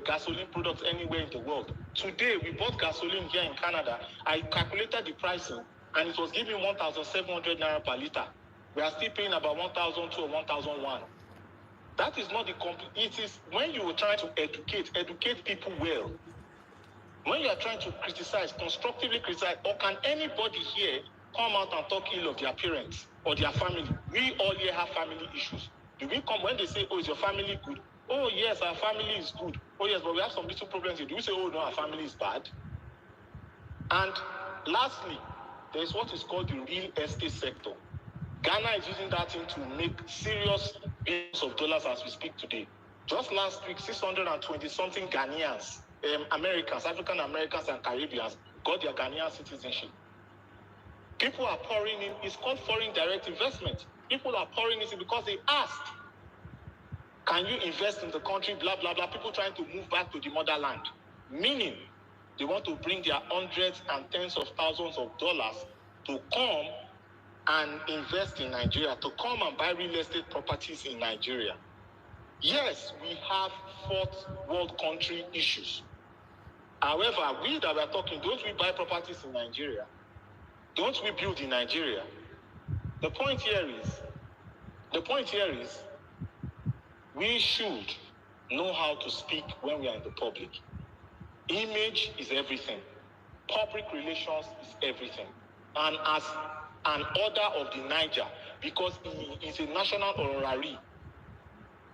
gasoline products anywhere in the world. Today, we bought gasoline here in Canada. I calculated the pricing, and it was giving 1,700 naira per liter. We are still paying about 1,002 or 1,001. That is not the it is when you are trying to educate people well. When you are trying to constructively criticize, or can anybody here come out and talk ill of their parents or their family? We all here have family issues. Do we come when they say, oh, is your family good? Oh, yes, our family is good. Oh, yes, but we have some little problems here. Do we say, oh, no, our family is bad? And lastly, there is what is called the real estate sector. Ghana is using that thing to make serious billions of dollars as we speak today. Just last week, 620 something Ghanaians, Americans, African Americans, and Caribbeans got their Ghanaian citizenship. People are pouring in. It's called foreign direct investment. People are pouring in because they asked, can you invest in the country, blah, blah, blah. People trying to move back to the motherland. Meaning, they want to bring their hundreds and tens of thousands of dollars to come and invest in Nigeria, to come and buy real estate properties in Nigeria. Yes, we have fourth world country issues. However, we that are talking, don't we buy properties in Nigeria? Don't we build in Nigeria? The point here is, we should know how to speak when we are in the public. Image is everything. Public relations is everything. And as an order of the Niger, because he is a national honorary,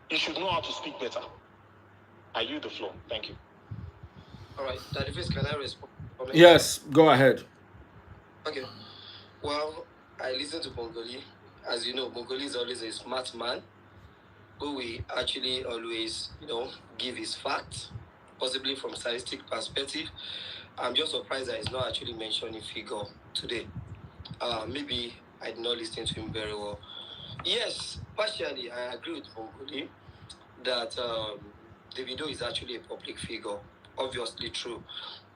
he should know how to speak better. I yield the floor. Thank you. All right, Daddy Face, can I respond? Yes, go ahead. Okay. Well, I listen to Bongoli. As you know, Bongoli is always a smart man who will actually always, give his facts, possibly from statistic perspective. I'm just surprised that he's not actually mentioning figure today. Maybe I did not listen to him very well. Yes, partially, I agree with Bongoli that Davido is actually a public figure. Obviously true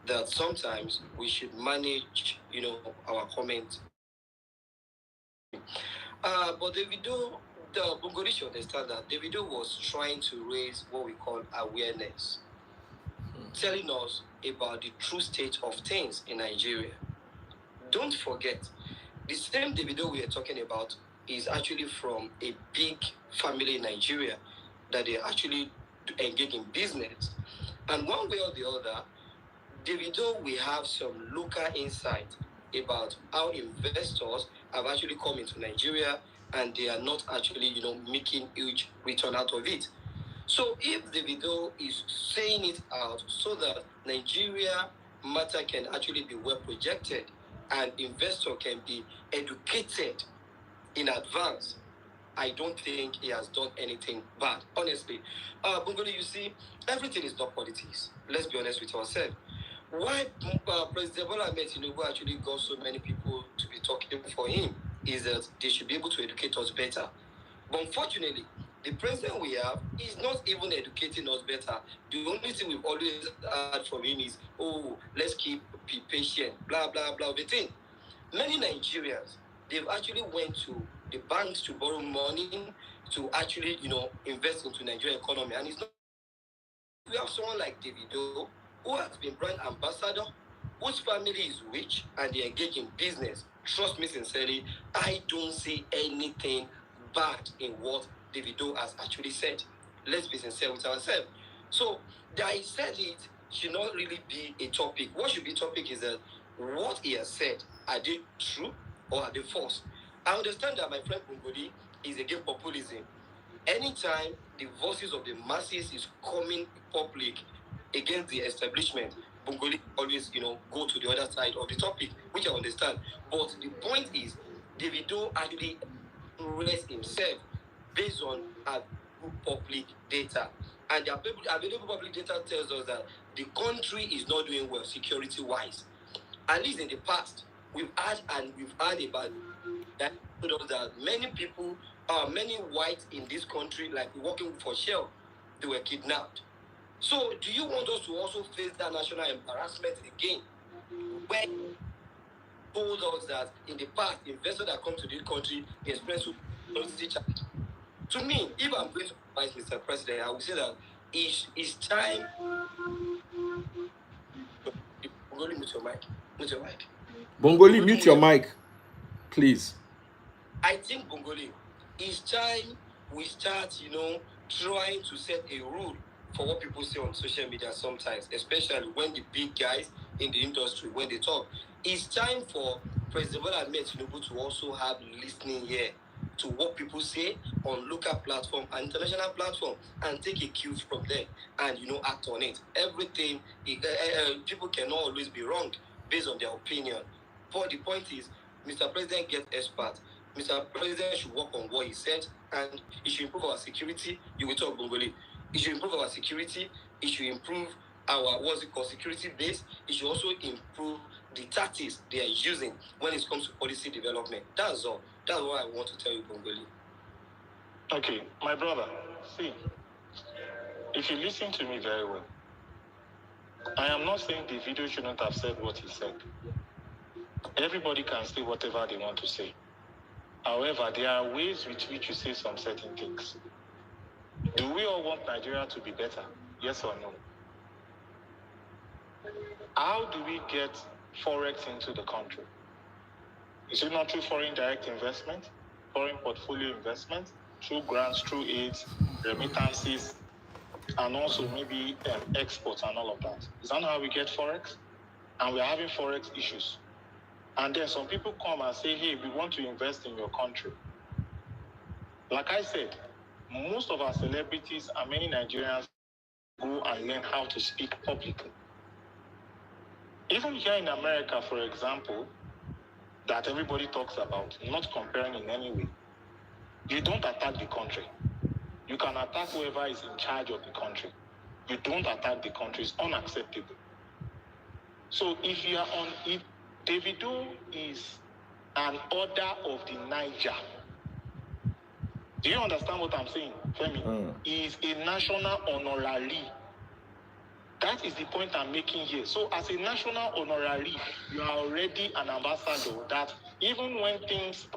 that sometimes we should manage, our comments. But Davido, the Bongoli should understand that Davido was trying to raise what we call awareness, telling us about the true state of things in Nigeria. Don't forget, the same Davido we are talking about is actually from a big family in Nigeria that they actually engage in business. And one way or the other, Davido will have some local insight about how investors have actually come into Nigeria and they are not actually, making huge return out of it. So if Davido is saying it out so that Nigeria matter can actually be well projected and investor can be educated in advance, I don't think he has done anything bad, honestly. Bungoli, you see, everything is not politics. Let's be honest with ourselves. Why President Bola Ahmed Tinubu actually got so many people to be talking for him is that they should be able to educate us better. But unfortunately, the president we have is not even educating us better. The only thing we've always heard from him is, let's be patient, blah, blah, blah, the thing. Many Nigerians, they've actually went to the banks to borrow money to actually, invest into Nigerian economy. And it's not. We have someone like Davido, who has been brand ambassador, whose family is rich and they engage in business. Trust me sincerely, I don't see anything bad in what Davido has actually said. Let's be sincere with ourselves. So that he said it should not really be a topic. What should be a topic is that what he has said, are they true or are they false? I understand that my friend Bungodi is against populism. Anytime the voices of the masses is coming public against the establishment, Bungoli always, go to the other side of the topic, which I understand. But the point is, Davido actually raised himself based on public data. And the available public data tells us that the country is not doing well security-wise. At least in the past, we've had about that many people, many whites in this country, like working for Shell, they were kidnapped. So do you want us to also face that national embarrassment again? When told us that in the past, investors that come to this country express charge. To me, if I'm going to advise Mr. President, I would say that it's time. Bongoli, mute your mic. Mute your mic. Bongoli, mute your mic, please. I think, Bongoli, it's time we start, trying to set a rule for what people say on social media sometimes, especially when the big guys in the industry, when they talk. It's time for President Bola Ahmed Tinubu to also have listening here to what people say on local platform and international platform and take a cue from there and, act on it. Everything, people cannot always be wrong based on their opinion. But the point is, Mr. President get expert. Mr. President should work on what he said, and he should improve our security. You will talk Bongoli. He should improve our security. He should improve our security base. He should also improve the tactics they are using when it comes to policy development. That's all. That's what I want to tell you, Bongoli. Okay, my brother, see, if you listen to me very well, I am not saying Davido shouldn't have said what he said. Everybody can say whatever they want to say. However, there are ways with which you say some certain things. Do we all want Nigeria to be better? Yes or no? How do we get Forex into the country? Is it not through foreign direct investment, foreign portfolio investment, through grants, through aids, remittances, and also maybe exports and all of that? Is that not how we get Forex? And we're having Forex issues. And then some people come and say, hey, we want to invest in your country. Like I said, most of our celebrities and many Nigerians go and learn how to speak publicly. Even here in America, for example, that everybody talks about, not comparing in any way, you don't attack the country. You can attack whoever is in charge of the country. You don't attack the country. It's unacceptable. So if Davido is an order of the Niger, do you understand what I'm saying, Femi? He is a national honorary. That is the point I'm making here. So as a national honorary, you are already an ambassador that even when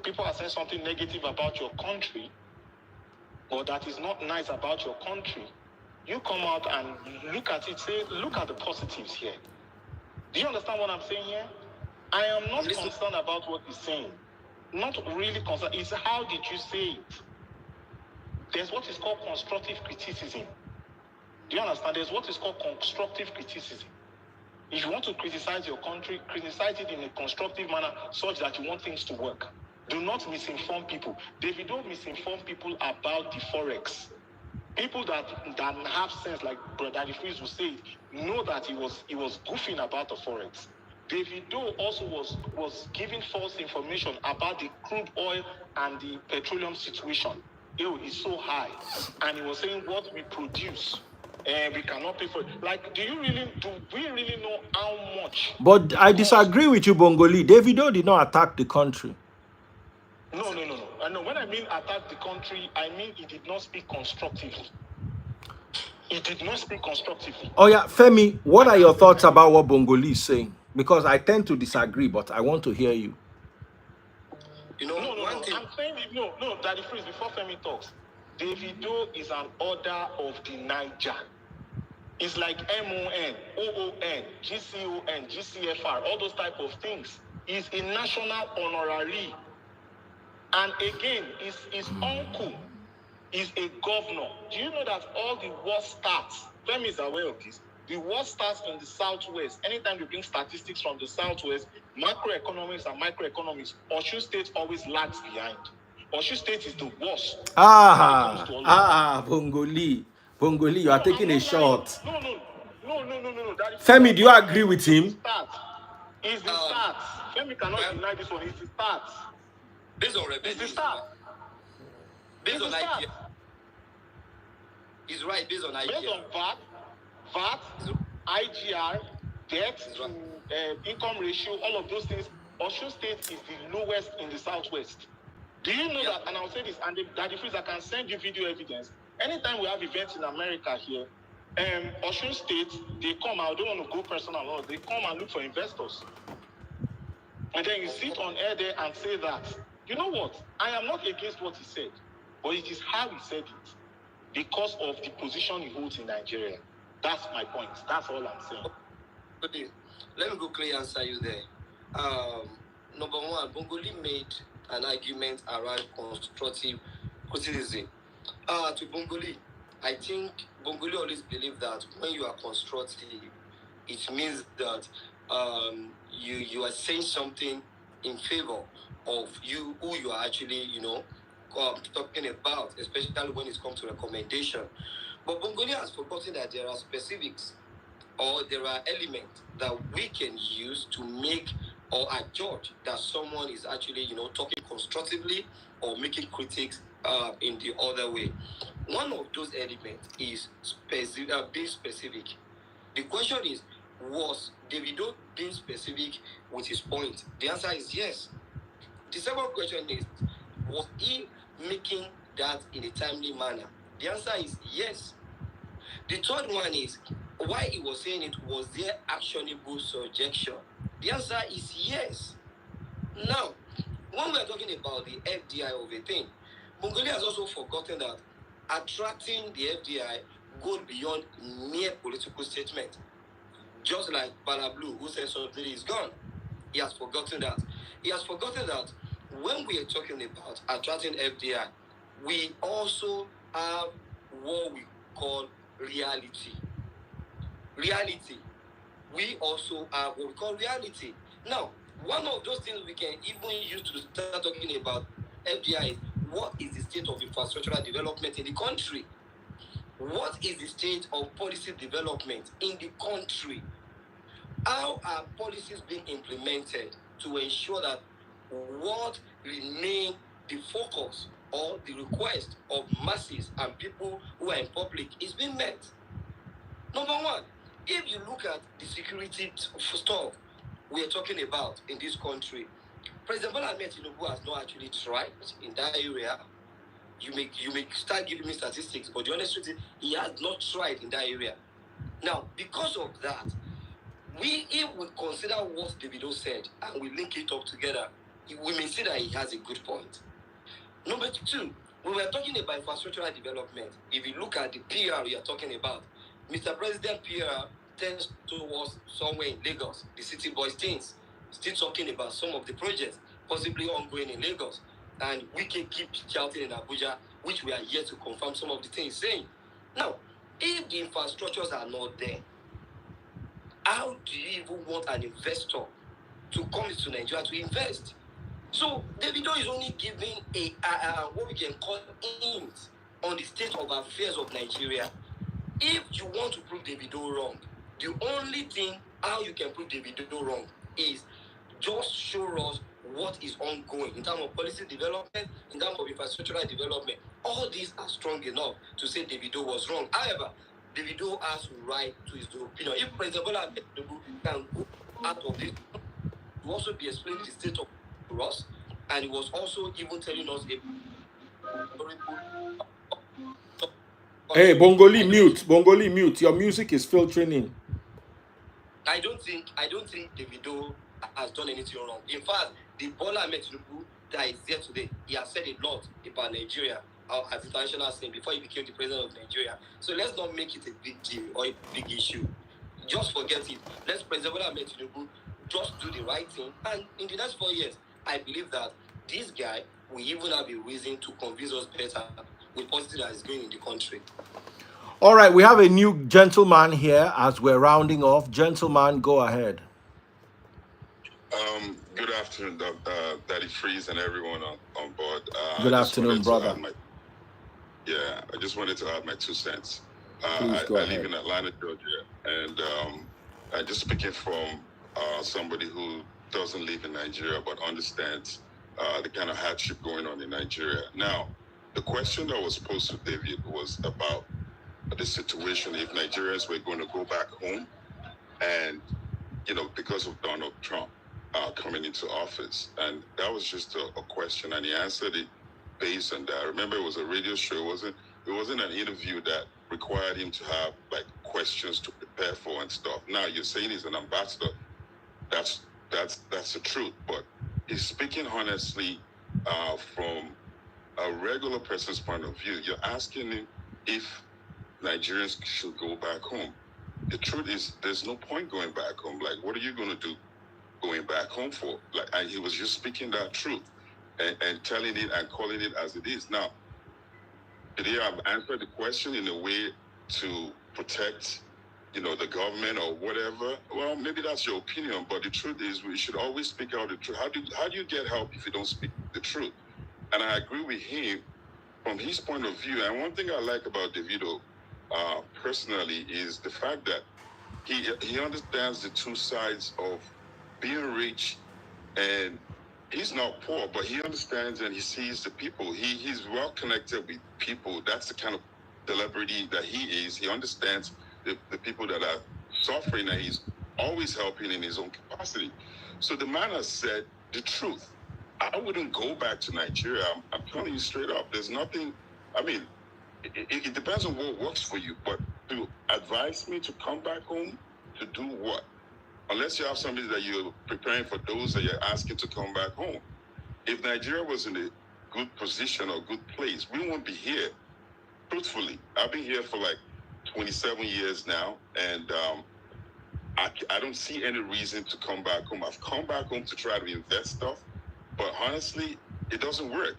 people are saying something negative about your country, or that is not nice about your country, you come out and look at it, say, look at the positives here. Do you understand what I'm saying here? I am not concerned about what he's saying. Not really concerned. It's how did you say it? There's what is called constructive criticism. Do you understand? There's what is called constructive criticism. If you want to criticize your country, criticize it in a constructive manner such that you want things to work. Do not misinform people. Davido misinform people about the Forex. People that have sense, like Brother Freeze will say, know that he was goofing about the Forex. Davido also was giving false information about the crude oil and the petroleum situation. It's so high. And he was saying what we produce, we cannot pay for it. Like, do we really know how much? But I disagree with you, Bongoli. Davido did not attack the country. No. No, when I mean attack the country, I mean he did not speak constructively. He did not speak constructively. Oh yeah, Femi, what are your thoughts about what Bongoli is saying? Because I tend to disagree, but I want to hear you. No. I'm saying no, Daddy Freeze, before Femi talks, Davido is an order of the Niger. It's like MON, OON, GCON, GCFR, all those type of things. He's a national honorary. And again, his uncle is a governor. Do you know that all the war starts, Femi is aware of this, the war starts in the Southwest. Anytime you bring statistics from the Southwest, macroeconomics and microeconomics, Osun State always lags behind. Osun State is the worst. Bongoli, you are taking a shot. No. Femi, do you agree with him? It's the start. Femi cannot deny this one. It's the start. Based on revenue. It's the start. Based on idea. He's right, based on idea. Based on VAT, IGR, debt to income ratio, all of those things, Osun State is the lowest in the Southwest. Do you know that? And I'll say this, and Daddy Freeze, I can send you video evidence. Anytime we have events in America here, Osun State, they come, I don't want to go personal, they come and look for investors. And then you sit on air there and say that, you know what, I am not against what he said, but it is how he said it because of the position he holds in Nigeria. That's my point. That's all I'm saying. Okay, let me go clear answer you there. Number one, Bongoli made an argument around constructive criticism. To Bongoli, I think Bongoli always believed that when you are constructive, it means that you are saying something in favor of you, who you are actually, talking about, especially when it comes to recommendation. But Bongoli has forgotten that there are specifics or there are elements that we can use to make or adjudge that someone is actually, talking constructively or making critics in the other way. One of those elements is being specific. The question is, was Davido being specific with his point? The answer is yes. The second question is, was he making that in a timely manner? The answer is yes. The third one is, why he was saying it, was there actionable suggestion? The answer is yes. Now, when we are talking about the FDI of a thing, Mongolia has also forgotten that attracting the FDI goes beyond mere political statement. Just like Balablu, who said something is gone, he has forgotten that. He has forgotten that when we are talking about attracting FDI, we also have what we call reality. Reality. We also have what we call reality. Now, one of those things we can even use to start talking about FDI is, what is the state of infrastructural development in the country? What is the state of policy development in the country? How are policies being implemented to ensure that what remain the focus or the request of masses and people who are in public is being met? Number one, if you look at the security stuff we are talking about in this country, President Bola Ahmed Tinubu has not actually tried in that area. You may start giving me statistics, but the honest truth is, he has not tried in that area. Now, because of that, if we consider what Davido said and we link it up together, we may see that he has a good point. Number two, when we are talking about infrastructural development, if you look at the PR we are talking about, Mr. President PR tends towards somewhere in Lagos, the city boys things, still talking about some of the projects possibly ongoing in Lagos. And we can keep shouting in Abuja, which we are yet to confirm some of the things saying. Now, if the infrastructures are not there, how do you even want an investor to come into Nigeria to invest? So Davido is only giving a what we can call hint on the state of affairs of Nigeria. If you want to prove Davido wrong, the only thing how you can prove Davido wrong is just show us what is ongoing in terms of policy development, in terms of infrastructural development. All these are strong enough to say Davido was wrong. However, Davido has right to his opinion. If President Bola Ahmed Tinubu can go out of this, to also be explaining the state of to us, and he was also even telling us Hey, Bongoli, mute. Bongoli, mute. Your music is filtering in. I don't think Davido has done anything wrong. In fact, the Bola Ahmed Tinubu that is there today, he has said a lot about Nigeria as international scene before he became the president of Nigeria. So let's not make it a big deal or a big issue. Just forget it. Let's President Bola Ahmed Tinubu just do the right thing, and in the next 4 years, I believe that this guy will even have a reason to convince us better with policy that is going in the country. All right, we have a new gentleman here as we're rounding off. Gentleman, go ahead. Good afternoon, Daddy Freeze and everyone on board. Good afternoon, brother. I just wanted to add my 2 cents. Please go ahead. I live in Atlanta, Georgia, and I just speaking from somebody who doesn't live in Nigeria but understands the kind of hardship going on in Nigeria. Now, the question that was posed to David was about the situation if Nigerians were going to go back home, and because of Donald Trump coming into office, and that was just a question, and he answered it based on that. Remember, it was a radio show. It wasn't an interview that required him to have like questions to prepare for and stuff. Now you're saying he's an ambassador. That's the truth, but he's speaking honestly from a regular person's point of view. You're asking him if Nigerians should go back home. The truth is, there's no point going back home. Like, what are you going to do going back home for? Like, he was just speaking that truth and telling it and calling it as it is. Now, did he have answered the question in a way to protect, the government or whatever? Well, maybe that's your opinion, but the truth is we should always speak out the truth. How do you get help if you don't speak the truth? And I agree with him from his point of view. And one thing I like about Davido, personally, is the fact that he understands the two sides of being rich And he's not poor, but he understands and he sees the people. He's well connected with people. That's the kind of celebrity that he is. He understands the people that are suffering, and he's always helping in his own capacity. So the man has said the truth. I wouldn't go back to Nigeria. I'm telling you straight up. There's nothing. I mean, it depends on what works for you. But to advise me to come back home to do what? Unless you have somebody that you're preparing for those that you're asking to come back home. If Nigeria was in a good position or good place, we wouldn't be here. Truthfully, I've been here for like 27 years now, and I don't see any reason to come back home. I've come back home to try to invest stuff, but honestly, it doesn't work.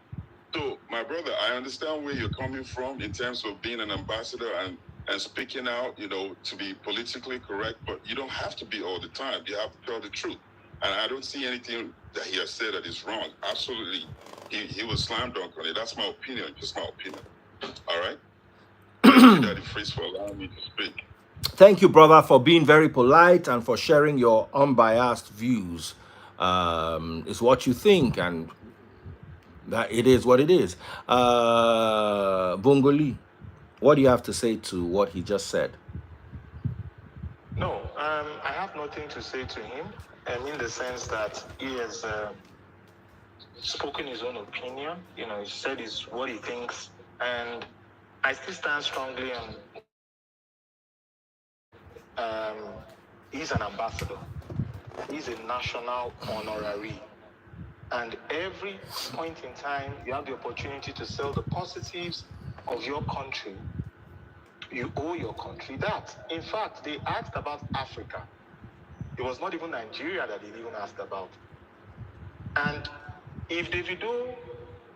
So, my brother, I understand where you're coming from in terms of being an ambassador and speaking out, to be politically correct, but you don't have to be all the time. You have to tell the truth. And I don't see anything that he has said that is wrong. Absolutely. He was slam dunk on it. That's my opinion. Just my opinion. All right? Thank you, Daddy Freeze, for allowing me to speak. Thank you, brother, for being very polite and for sharing your unbiased views. It's what you think, and that it is what it is. Bongoli, what do you have to say to what he just said? No, I have nothing to say to him, in the sense that he has spoken his own opinion. He said what he thinks, and I still stand strongly on. He's an ambassador. He's a national honorary. And every point in time, you have the opportunity to sell the positives of your country. You owe your country that. In fact, they asked about Africa. It was not even Nigeria that they even asked about. And if Davido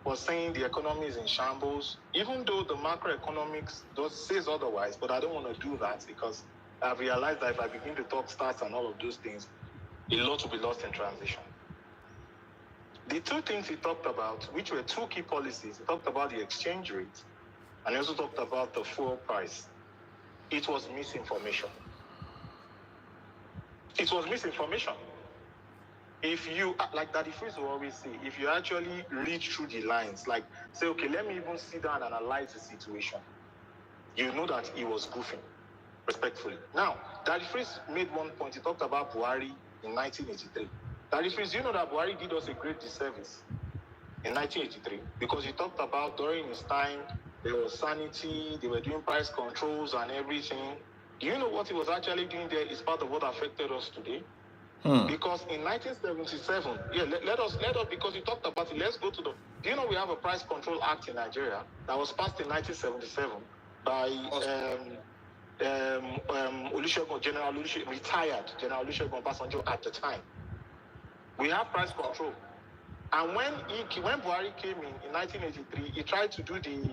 was saying the economy is in shambles, even though the macroeconomics says otherwise, but I don't want to do that because I've realized that if I begin to talk stats and all of those things, a lot will be lost in transition. The two things he talked about, which were two key policies, he talked about the exchange rate, and he also talked about the fuel price. It was misinformation. It was misinformation. If you, like Daddy Freeze will always say, if you actually read through the lines, like say, okay, let me even sit down and analyze the situation, you know that he was goofing, respectfully. Now, Daddy Freeze made one point. He talked about Buhari in 1983. Daddy Freeze, you know that Buhari did us a great disservice in 1983 because he talked about during his time, there was sanity, they were doing price controls and everything. Do you know what he was actually doing there is part of what affected us today? Because in 1977, let us, because he talked about it, let's go to do you know we have a Price Control Act in Nigeria that was passed in 1977 by retired General Olusegun Obasanjo at the time. We have price control. And when Buhari came in 1983, he tried to do the,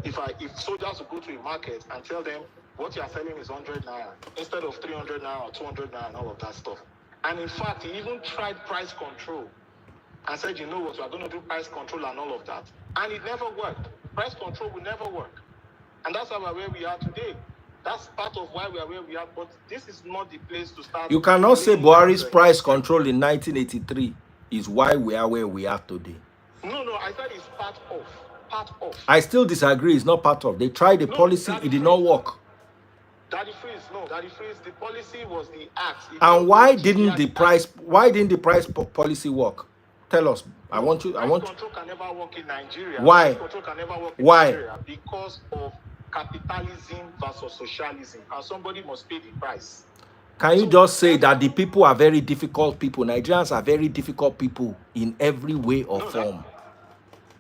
if soldiers would go to a market and tell them what you are selling is 100 naira instead of 300 naira or 200 naira and all of that stuff. And in fact, he even tried price control and said, you know what, we are going to do price control and all of that. And it never worked. Price control will never work. And that's why we're where we are today. That's part of why we are where we are, but this is not the place to start. You cannot say Buhari's price control in 1983 is why we are where we are today. No, I said it's part of. I still disagree. It's not part of. They tried the policy, it did not work. Daddy Freeze, the policy was the act. And why didn't the price policy work? Tell us. Price control can never work in Nigeria. Why? Price control can never work in Why? Nigeria because of capitalism versus socialism, and somebody must pay the price. Can you just say that the people are very difficult people? Nigerians are very difficult people in every way or form.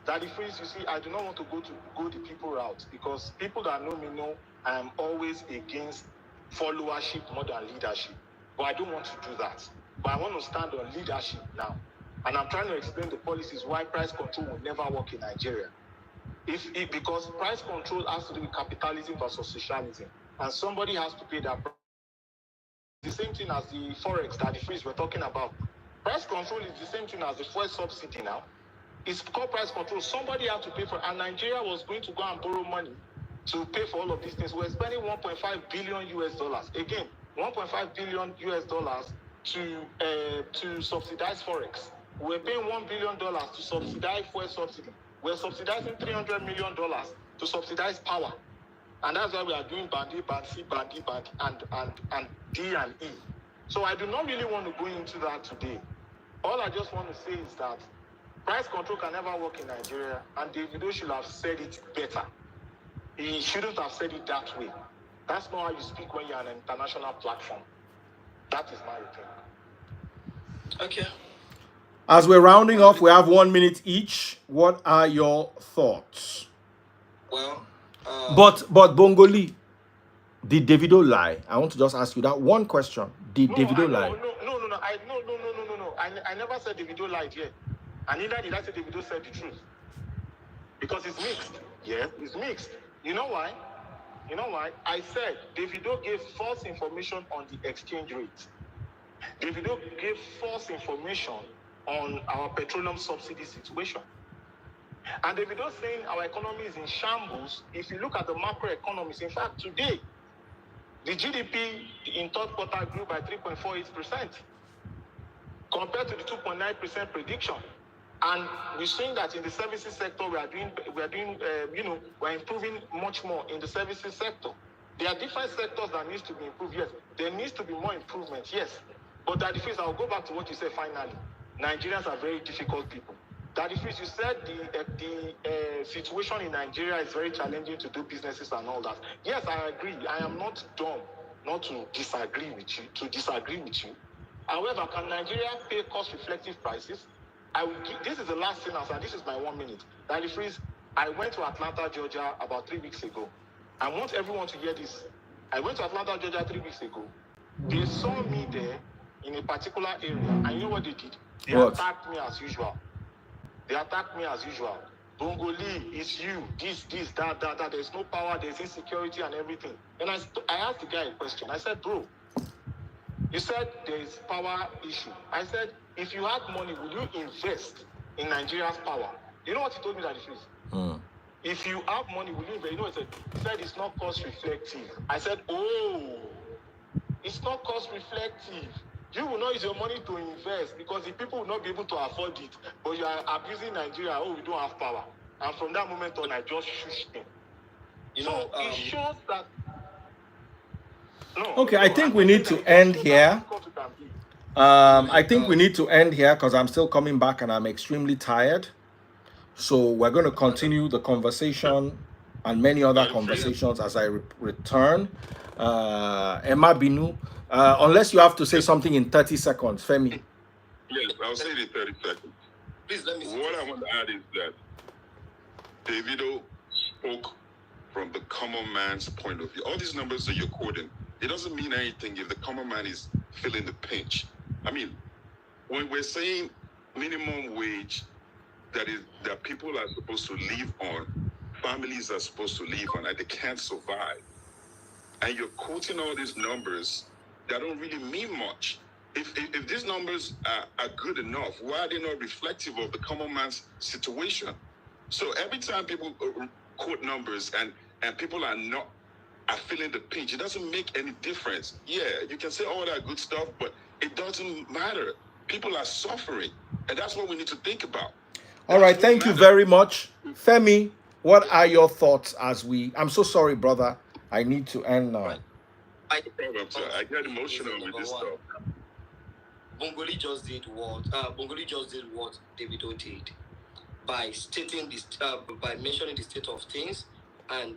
Daddy Freeze, you see, I do not want to go the people route because people that know me know I am always against followership more than leadership. But I don't want to do that. But I want to stand on leadership now. And I'm trying to explain the policies why price control will never work in Nigeria. Because price control has to do with capitalism versus socialism. And somebody has to pay that price. The same thing as the forex that the freeze we're talking about. Price control is the same thing as the fuel subsidy now. It's called price control. Somebody had to pay for it. And Nigeria was going to go and borrow money to pay for all of these things. We're spending $1.5 billion US. Again, $1.5 billion US to subsidize forex. We're paying $1 billion to subsidize fuel subsidy. We're subsidizing $300 million to subsidize power. And that's why we are doing band A, band C, band D, and D and E. So I do not really want to go into that today. All I just want to say is that price control can never work in Nigeria, and Davido should have said it better. He shouldn't have said it that way. That's not how you speak when you're on an international platform. That is my opinion. Okay. As we're rounding off, we have 1 minute each. What are your thoughts? Well, But Bongoli, did Davido lie? I want to just ask you that one question. Did Davido lie? No. I never said Davido lied here. And neither did I say Davido said the truth. Because it's mixed. Yeah, it's mixed. You know why? I said Davido gave false information on the exchange rate. Davido gave false information on our petroleum subsidy situation. And Davido saying our economy is in shambles. If you look at the macroeconomies, in fact, today, the GDP in third quarter grew by 3.48% compared to the 2.9% prediction. And we're seeing that in the services sector, we're improving much more in the services sector. There are different sectors that needs to be improved, yes. There needs to be more improvement, yes. But that is, I'll go back to what you said finally. Nigerians are very difficult people. That is, you said the situation in Nigeria is very challenging to do businesses and all that. Yes, I agree. I am not dumb not to disagree with you. However, can Nigeria pay cost-reflective prices? This is the last thing I'll say. This is my 1 minute. That is, I went to Atlanta, Georgia about 3 weeks ago. I want everyone to hear this. I went to Atlanta, Georgia 3 weeks ago. They saw me there in a particular area. And you know what they did? They attacked me as usual. Bongoli, it's you. This, that. There's no power. There's insecurity and everything. And I asked the guy a question. I said, bro, you said there's power issue. I said, if you had money, would you invest in Nigeria's power? You know what he told me that it is? If you have money, will you invest? You know what he said it's not cost reflective. I said, oh, it's not cost reflective. You will not use your money to invest because the people will not be able to afford it. But you are abusing Nigeria. Oh, we don't have power. And from that moment on, I just shushed him. It shows that. I think we need to end here. I think we need to end here because I'm still coming back and I'm extremely tired. So we're going to continue the conversation and many other conversations as I return. Emma Binu, unless you have to say something in 30 seconds, Femi. Yes, I'll say it in 30 seconds. Please let me say what I want to add is that Davido spoke from the common man's point of view. All these numbers that you're quoting, it doesn't mean anything if the common man is feeling the pinch. I mean, when we're saying minimum wage that people are supposed to live on, families are supposed to live on, and they can't survive, and you're quoting all these numbers that don't really mean much. If these numbers are good enough, why are they not reflective of the common man's situation? So every time people quote numbers and people are feeling the pinch, it doesn't make any difference. Yeah, you can say all that good stuff, but it doesn't matter. People are suffering, and that's what we need to think about. All right, thank you very much. Femi, what are your thoughts I'm so sorry, brother. I need to end now. I get emotional with this stuff. Bongoli just did what Davido did by stating this, by mentioning the state of things and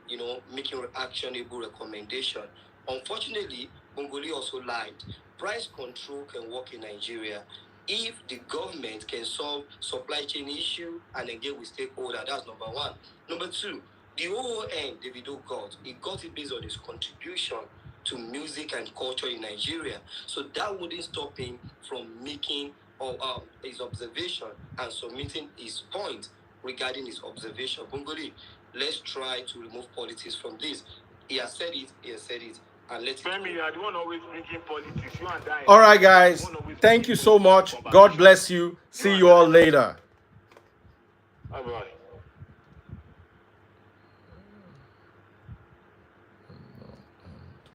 making actionable recommendation. Unfortunately, Bongoli also lied. Price control can work in Nigeria if the government can solve supply chain issue and engage with stakeholders. That's number one. Number two, the OON Davido got it based on his contribution to music and culture in Nigeria. So that wouldn't stop him from making his observation and submitting his point regarding his observation. Bongoli, let's try to remove politics from this. He has said it, and let it Femi, you are the one always bringing politics. You and I. All right, guys. Thank you so much. God bless you. See you all later. Bye-bye.